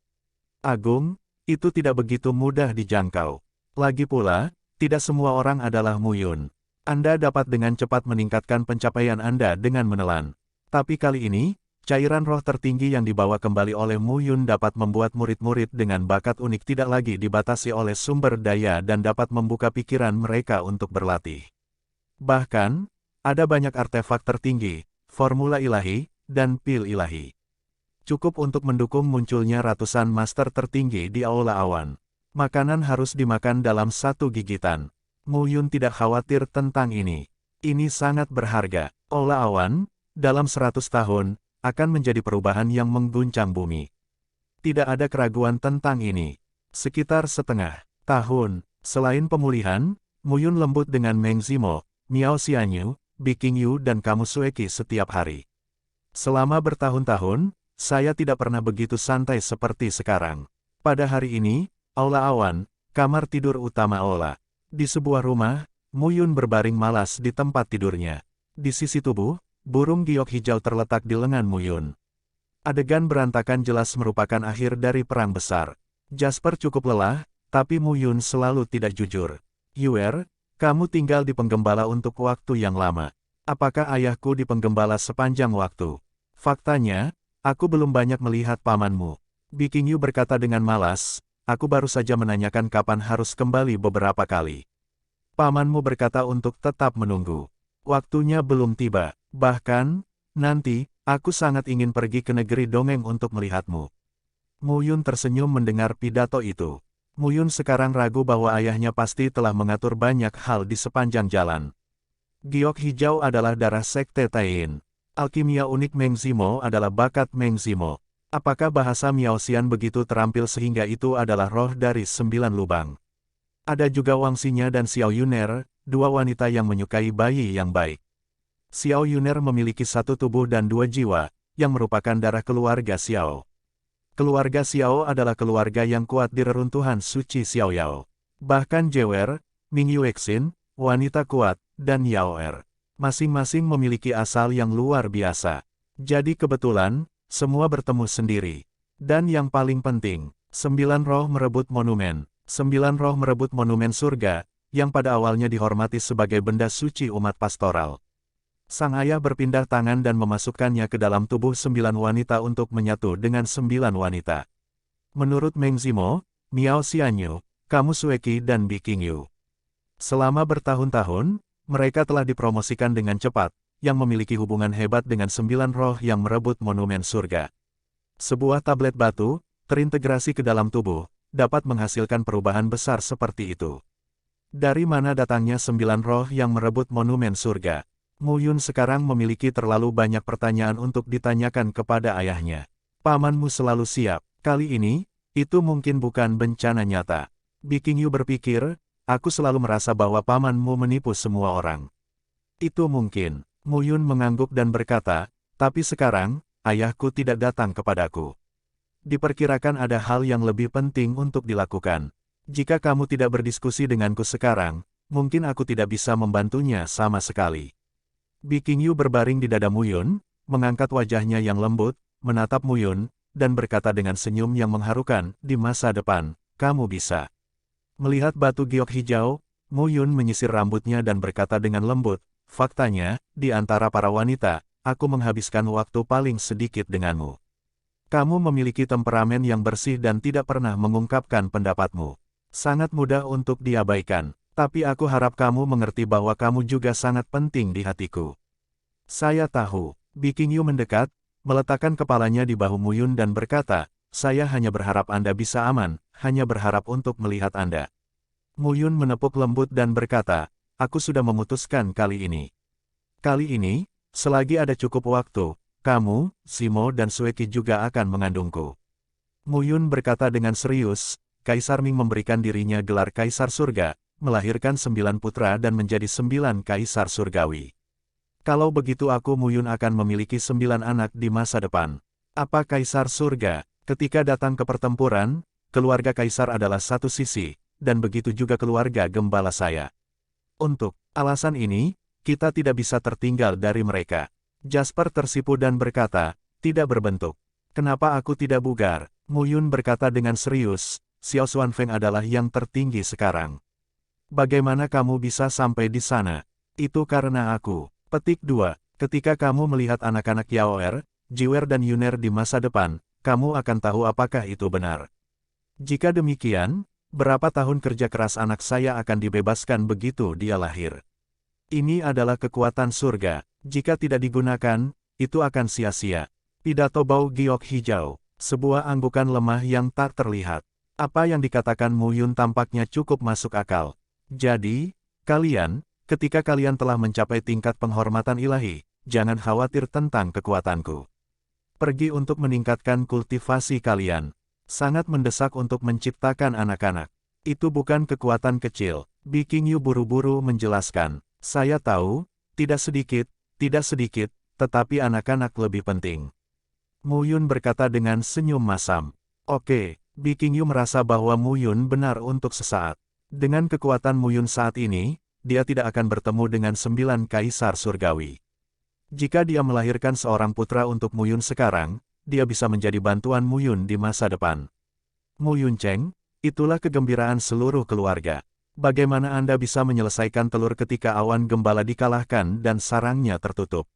Agung, itu tidak begitu mudah dijangkau. Lagi pula, tidak semua orang adalah Mu Yun. Anda dapat dengan cepat meningkatkan pencapaian Anda dengan menelan. Tapi kali ini, cairan roh tertinggi yang dibawa kembali oleh Mu Yun dapat membuat murid-murid dengan bakat unik tidak lagi dibatasi oleh sumber daya dan dapat membuka pikiran mereka untuk berlatih. Bahkan, ada banyak artefak tertinggi, formula ilahi, dan pil ilahi. Cukup untuk mendukung munculnya ratusan master tertinggi di aula awan. Makanan harus dimakan dalam satu gigitan. Mu Yun tidak khawatir tentang ini. Ini sangat berharga. Aula awan, dalam 100 tahun, akan menjadi perubahan yang mengguncang bumi. Tidak ada keraguan tentang ini. Sekitar setengah tahun, selain pemulihan, Muyun lembut dengan Meng Zimo, Miao Xianyu, Biking Yu dan kamu Sueki setiap hari. Selama bertahun-tahun, saya tidak pernah begitu santai seperti sekarang. Pada hari ini, aula awan, kamar tidur utama aula. Di sebuah rumah, Muyun berbaring malas di tempat tidurnya. Di sisi tubuh, burung giok hijau terletak di lengan Muyun. Adegan berantakan jelas merupakan akhir dari perang besar. Jasper cukup lelah, tapi Muyun selalu tidak jujur. Yuer, kamu tinggal di penggembala untuk waktu yang lama. Apakah ayahku di penggembala sepanjang waktu? Faktanya, aku belum banyak melihat pamanmu. Biking Yu berkata dengan malas, aku baru saja menanyakan kapan harus kembali beberapa kali. Pamanmu berkata untuk tetap menunggu. Waktunya belum tiba. Bahkan, nanti, aku sangat ingin pergi ke negeri dongeng untuk melihatmu. Muyun tersenyum mendengar pidato itu. Muyun sekarang ragu bahwa ayahnya pasti telah mengatur banyak hal di sepanjang jalan. Giok hijau adalah darah sekte Taiyin. Alkimia unik Meng Zimo adalah bakat Meng Zimo. Apakah bahasa Miaoxian begitu terampil sehingga itu adalah roh dari 9 lubang? Ada juga Wang Xinya dan Xiao Yuner, dua wanita yang menyukai bayi yang baik. Xiao Yuner memiliki satu tubuh dan dua jiwa, yang merupakan darah keluarga Xiao. Keluarga Xiao adalah keluarga yang kuat di reruntuhan suci Xiao Yao. Bahkan Jewer, Ming Yuexin, wanita kuat, dan Yao Er. Masing-masing memiliki asal yang luar biasa. Jadi kebetulan, semua bertemu sendiri. Dan yang paling penting, 9 roh merebut monumen. 9 roh merebut monumen surga, yang pada awalnya dihormati sebagai benda suci umat pastoral. Sang ayah berpindah tangan dan memasukkannya ke dalam tubuh 9 wanita untuk menyatu dengan 9 wanita. Menurut Meng Zimo, Miao Xianyu, kamu Sueki dan Biking Yu. Selama bertahun-tahun, mereka telah dipromosikan dengan cepat, yang memiliki hubungan hebat dengan 9 roh yang merebut monumen surga. Sebuah tablet batu, terintegrasi ke dalam tubuh, dapat menghasilkan perubahan besar seperti itu. Dari mana datangnya 9 roh yang merebut monumen surga? Muyun sekarang memiliki terlalu banyak pertanyaan untuk ditanyakan kepada ayahnya. Pamanmu selalu siap. Kali ini, itu mungkin bukan bencana nyata. Biking Yu berpikir, aku selalu merasa bahwa pamanmu menipu semua orang. Itu mungkin. Muyun mengangguk dan berkata, tapi sekarang, ayahku tidak datang kepadaku. Diperkirakan ada hal yang lebih penting untuk dilakukan. Jika kamu tidak berdiskusi denganku sekarang, mungkin aku tidak bisa membantunya sama sekali. Biking Yu berbaring di dada Muyun, mengangkat wajahnya yang lembut, menatap Muyun, dan berkata dengan senyum yang mengharukan, di masa depan, kamu bisa. Melihat batu giok hijau, Muyun menyisir rambutnya dan berkata dengan lembut, faktanya, di antara para wanita, aku menghabiskan waktu paling sedikit denganmu. Kamu memiliki temperamen yang bersih dan tidak pernah mengungkapkan pendapatmu. Sangat mudah untuk diabaikan, tapi aku harap kamu mengerti bahwa kamu juga sangat penting di hatiku. Saya tahu. Biking Yu mendekat, meletakkan kepalanya di bahu Muyun dan berkata, saya hanya berharap Anda bisa aman, hanya berharap untuk melihat Anda. Muyun menepuk lembut dan berkata, aku sudah memutuskan kali ini. Kali ini, selagi ada cukup waktu, kamu, Zimo dan Sueki juga akan mengandungku. Muyun berkata dengan serius, Kaisar Ming memberikan dirinya gelar Kaisar Surga, melahirkan 9 putra dan menjadi 9 Kaisar Surgawi. Kalau begitu aku Muyun akan memiliki 9 anak di masa depan. Apa Kaisar Surga? Ketika datang ke pertempuran, keluarga Kaisar adalah satu sisi, dan begitu juga keluarga gembala saya. Untuk alasan ini, kita tidak bisa tertinggal dari mereka. Jasper tersipu dan berkata, tidak berbentuk. Kenapa aku tidak bugar? Muyun berkata dengan serius, Xiao Xuanfeng adalah yang tertinggi sekarang. Bagaimana kamu bisa sampai di sana? Itu karena aku. Petik 2. Ketika kamu melihat anak-anak Yao Er, Jiwer dan Yuner di masa depan, kamu akan tahu apakah itu benar. Jika demikian, berapa tahun kerja keras anak saya akan dibebaskan begitu dia lahir? Ini adalah kekuatan surga. Jika tidak digunakan, itu akan sia-sia. Pidato bau giok hijau. Sebuah anggukan lemah yang tak terlihat. Apa yang dikatakan Muyun tampaknya cukup masuk akal. Jadi, kalian Ketika kalian telah mencapai tingkat penghormatan ilahi, jangan khawatir tentang kekuatanku. Pergi untuk meningkatkan kultivasi kalian. Sangat mendesak untuk menciptakan anak-anak. Itu bukan kekuatan kecil. Bi Qingyu buru-buru menjelaskan. Saya tahu, tidak sedikit, tetapi anak-anak lebih penting. Mu Yun berkata dengan senyum masam. Oke, Bi Qingyu merasa bahwa Mu Yun benar untuk sesaat. Dengan kekuatan Mu Yun saat ini, dia tidak akan bertemu dengan 9 kaisar surgawi. Jika dia melahirkan seorang putra untuk Mu Yun sekarang, dia bisa menjadi bantuan Mu Yun di masa depan. Mu Yun Cheng, itulah kegembiraan seluruh keluarga. Bagaimana Anda bisa menyelesaikan telur ketika awan gembala dikalahkan dan sarangnya tertutup?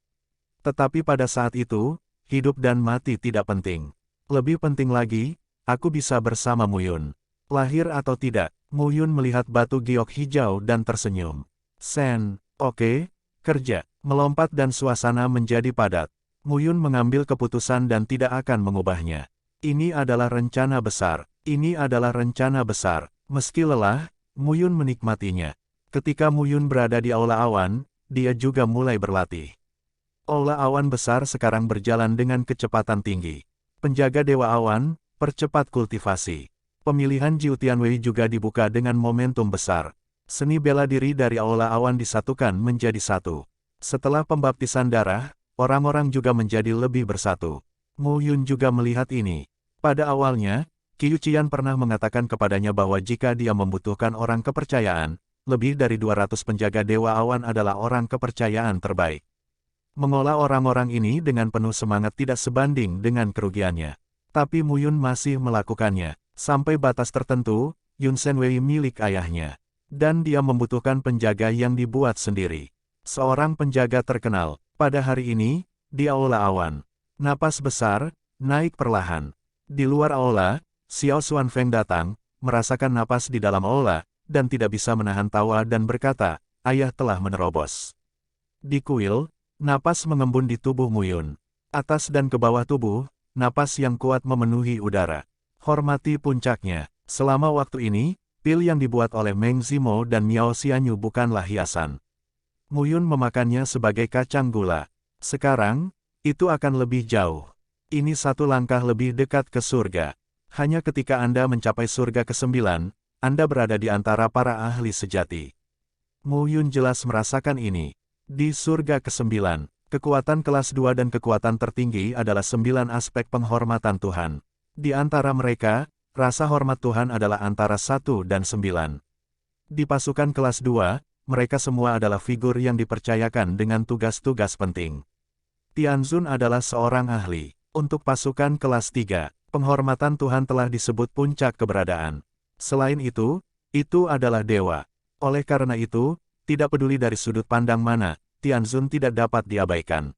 Tetapi pada saat itu, hidup dan mati tidak penting. Lebih penting lagi, aku bisa bersama Mu Yun. Lahir atau tidak, Mu Yun melihat batu giok hijau dan tersenyum. Sen, oke, kerja, melompat dan suasana menjadi padat. Mu Yun mengambil keputusan dan tidak akan mengubahnya. Ini adalah rencana besar. Ini adalah rencana besar. Meski lelah, Mu Yun menikmatinya. Ketika Mu Yun berada di aula awan, dia juga mulai berlatih. Aula awan besar sekarang berjalan dengan kecepatan tinggi. Penjaga Dewa Awan, percepat kultivasi. Pemilihan Jiu Tianwei juga dibuka dengan momentum besar. Seni bela diri dari aula awan disatukan menjadi satu. Setelah pembaptisan darah, orang-orang juga menjadi lebih bersatu. Mu Yun juga melihat ini. Pada awalnya, Qiu Qian pernah mengatakan kepadanya bahwa jika dia membutuhkan orang kepercayaan, lebih dari 200 penjaga Dewa Awan adalah orang kepercayaan terbaik. Mengolah orang-orang ini dengan penuh semangat tidak sebanding dengan kerugiannya. Tapi Mu Yun masih melakukannya. Sampai batas tertentu, Yun Shenwei milik ayahnya. Dan dia membutuhkan penjaga yang dibuat sendiri. Seorang penjaga terkenal, pada hari ini, di aula awan. Napas besar, naik perlahan. Di luar aula, Xiao Xuanfeng datang, merasakan napas di dalam aula, dan tidak bisa menahan tawa dan berkata, ayah telah menerobos. Di kuil, napas mengembun di tubuh Mu Yun. Atas dan ke bawah tubuh, napas yang kuat memenuhi udara. Hormati puncaknya. Selama waktu ini, pil yang dibuat oleh Meng Zimo dan Miao Xianyu bukanlah hiasan. Mu Yun memakannya sebagai kacang gula. Sekarang, itu akan lebih jauh. Ini satu langkah lebih dekat ke surga. Hanya ketika Anda mencapai surga ke-9, Anda berada di antara para ahli sejati. Mu Yun jelas merasakan ini. Di surga ke-9, kekuatan kelas 2 dan kekuatan tertinggi adalah 9 aspek penghormatan Tuhan. Di antara mereka, rasa hormat Tuhan adalah antara 1 dan 9. Di pasukan kelas 2, mereka semua adalah figur yang dipercayakan dengan tugas-tugas penting. Tianzun adalah seorang ahli. Untuk pasukan kelas 3, penghormatan Tuhan telah disebut puncak keberadaan. Selain itu adalah dewa. Oleh karena itu, tidak peduli dari sudut pandang mana, Tianzun tidak dapat diabaikan.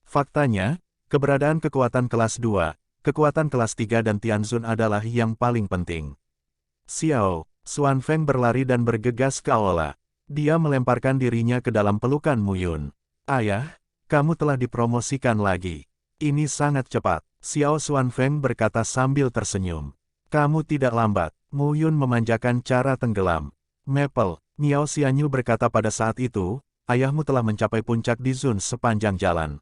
Faktanya, keberadaan kekuatan kelas 2, kekuatan kelas 3 dan Tianzun adalah yang paling penting. Xiao Xuanfeng berlari dan bergegas ke aula. Dia melemparkan dirinya ke dalam pelukan Mu Yun. Ayah, kamu telah dipromosikan lagi. Ini sangat cepat. Xiao Xuanfeng berkata sambil tersenyum. Kamu tidak lambat. Mu Yun memanjakan cara tenggelam. Maple, Miao Xianyu berkata pada saat itu, ayahmu telah mencapai puncak di Zun sepanjang jalan.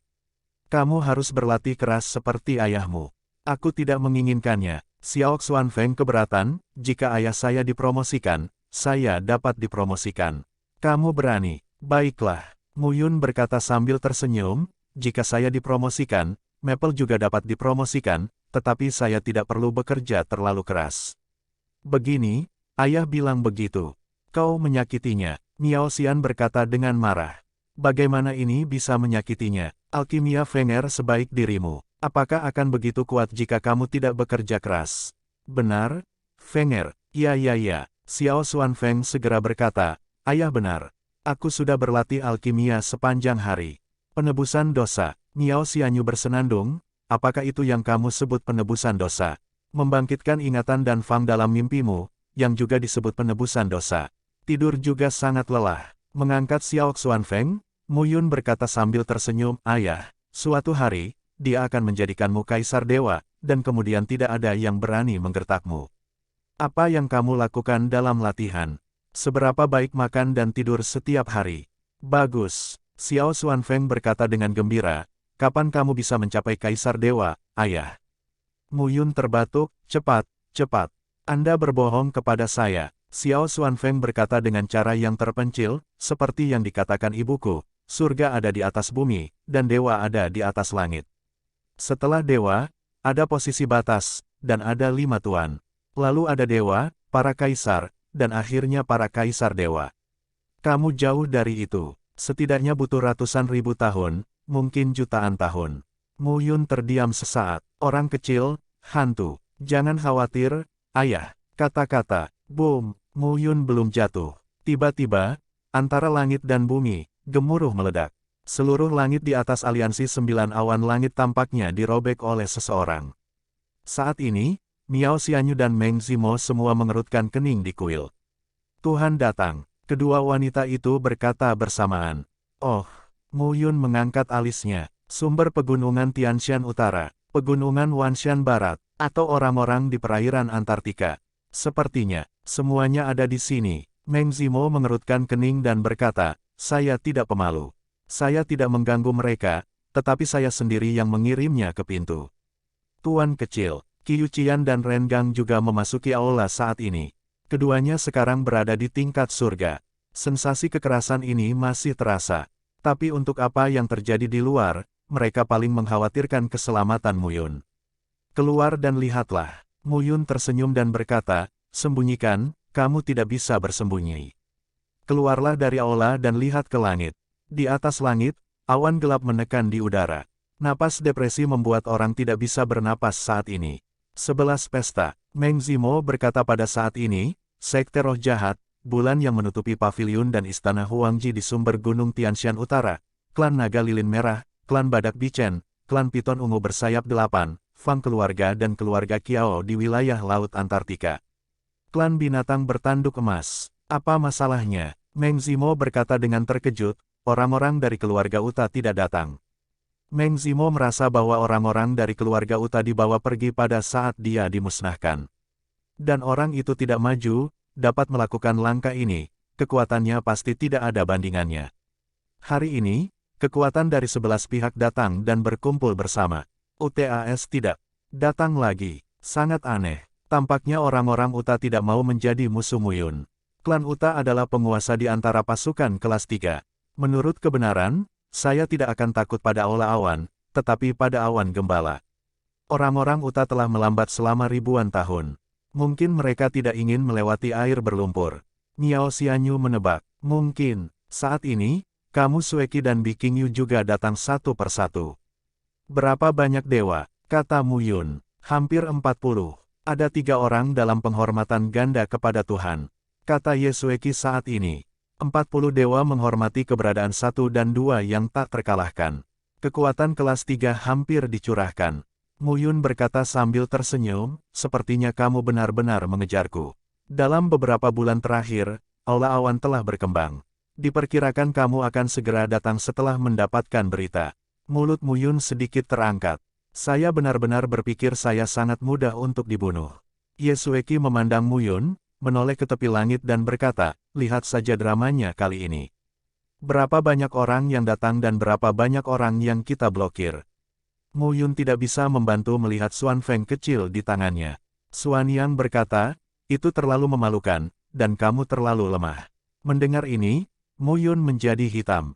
Kamu harus berlatih keras seperti ayahmu. Aku tidak menginginkannya. Xiao Xuanfeng keberatan, jika ayah saya dipromosikan, saya dapat dipromosikan. Kamu berani. Baiklah. Mu Yun berkata sambil tersenyum, jika saya dipromosikan, Maple juga dapat dipromosikan, tetapi saya tidak perlu bekerja terlalu keras. Begini, ayah bilang begitu. Kau menyakitinya. Miao Xian berkata dengan marah. Bagaimana ini bisa menyakitinya? Alkimia Fenger sebaik dirimu. Apakah akan begitu kuat jika kamu tidak bekerja keras? Benar, Fenger. Ya. Xiao Xuanfeng segera berkata, ayah benar. Aku sudah berlatih alkimia sepanjang hari. Penebusan dosa. Miao Xianyu bersenandung, apakah itu yang kamu sebut penebusan dosa? Membangkitkan ingatan dan fang dalam mimpimu, yang juga disebut penebusan dosa. Tidur juga sangat lelah. Mengangkat Xiao Xuanfeng, Mu Yun berkata sambil tersenyum, ayah, suatu hari, dia akan menjadikanmu kaisar dewa, dan kemudian tidak ada yang berani menggertakmu. Apa yang kamu lakukan dalam latihan? Seberapa baik makan dan tidur setiap hari? Bagus. Xiao Xuanfeng berkata dengan gembira, kapan kamu bisa mencapai Kaisar Dewa, ayah? Mu Yun terbatuk, cepat, cepat. Anda berbohong kepada saya. Xiao Xuanfeng berkata dengan cara yang terpencil, seperti yang dikatakan ibuku, surga ada di atas bumi, dan dewa ada di atas langit. Setelah dewa, ada posisi batas, dan ada 5 tuan. Lalu ada dewa, para kaisar, dan akhirnya para kaisar dewa. Kamu jauh dari itu. Setidaknya butuh ratusan ribu tahun, mungkin jutaan tahun. Mu Yun terdiam sesaat. Orang kecil, hantu. Jangan khawatir, ayah. Kata-kata, boom, Mu Yun belum jatuh. Tiba-tiba, antara langit dan bumi, gemuruh meledak. Seluruh langit di atas aliansi 9 awan langit tampaknya dirobek oleh seseorang. Saat ini, Miao Xianyu dan Meng Zimo semua mengerutkan kening di kuil. Tuhan datang. Kedua wanita itu berkata bersamaan. Oh, Mu Yun mengangkat alisnya. Sumber pegunungan Tianshan Utara, pegunungan Wanshan Barat, atau orang-orang di perairan Antartika. Sepertinya, semuanya ada di sini. Meng Zimo mengerutkan kening dan berkata, saya tidak pemalu. Saya tidak mengganggu mereka, tetapi saya sendiri yang mengirimnya ke pintu. Tuan kecil, Qiu Qian dan Ren Gang juga memasuki aula saat ini. Keduanya sekarang berada di tingkat surga. Sensasi kekerasan ini masih terasa. Tapi untuk apa yang terjadi di luar, mereka paling mengkhawatirkan keselamatan Mu Yun. Keluar dan lihatlah. Mu Yun tersenyum dan berkata, sembunyikan, kamu tidak bisa bersembunyi. Keluarlah dari aula dan lihat ke langit. Di atas langit, awan gelap menekan di udara. Napas depresi membuat orang tidak bisa bernapas saat ini. 11 pesta. Meng Zimo berkata pada saat ini, Sekte Roh Jahat, bulan yang menutupi paviliun dan istana Huangji di sumber Gunung Tianshan Utara, klan Naga Lilin Merah, klan Badak Bichen, klan Piton Ungu bersayap 8, Fang keluarga dan keluarga Kiao di wilayah Laut Antartika. Klan Binatang Bertanduk Emas. Apa masalahnya? Meng Zimo berkata dengan terkejut, orang-orang dari keluarga Uta tidak datang. Meng Zimo merasa bahwa orang-orang dari keluarga Uta dibawa pergi pada saat dia dimusnahkan. Dan orang itu tidak maju, dapat melakukan langkah ini, kekuatannya pasti tidak ada bandingannya. Hari ini, kekuatan dari 11 pihak datang dan berkumpul bersama. UTAS tidak datang lagi. Sangat aneh. Tampaknya orang-orang Uta tidak mau menjadi musuh Mu Yun. Klan Uta adalah penguasa di antara pasukan kelas 3. Menurut kebenaran, saya tidak akan takut pada aula awan, tetapi pada awan gembala. Orang-orang Uta telah melambat selama ribuan tahun. Mungkin mereka tidak ingin melewati air berlumpur. Miao Xianyu menebak. Mungkin, saat ini, kamu Sueki dan Biking Yu juga datang satu persatu. Berapa banyak dewa? Kata Mu Yun. Hampir 40. Ada 3 orang dalam penghormatan ganda kepada Tuhan. Kata Ye Sueki saat ini. 40 dewa menghormati keberadaan 1 dan 2 yang tak terkalahkan. Kekuatan kelas 3 hampir dicurahkan. Mu Yun berkata sambil tersenyum, sepertinya kamu benar-benar mengejarku. Dalam beberapa bulan terakhir, aula awan telah berkembang. Diperkirakan kamu akan segera datang setelah mendapatkan berita. Mulut Mu Yun sedikit terangkat. Saya benar-benar berpikir saya sangat mudah untuk dibunuh. Ye Sueki memandang Mu Yun, menoleh ke tepi langit dan berkata, lihat saja dramanya kali ini. Berapa banyak orang yang datang dan berapa banyak orang yang kita blokir. Mu Yun tidak bisa membantu melihat Xuan Feng kecil di tangannya. Xuan Yang berkata, itu terlalu memalukan, dan kamu terlalu lemah. Mendengar ini, Mu Yun menjadi hitam.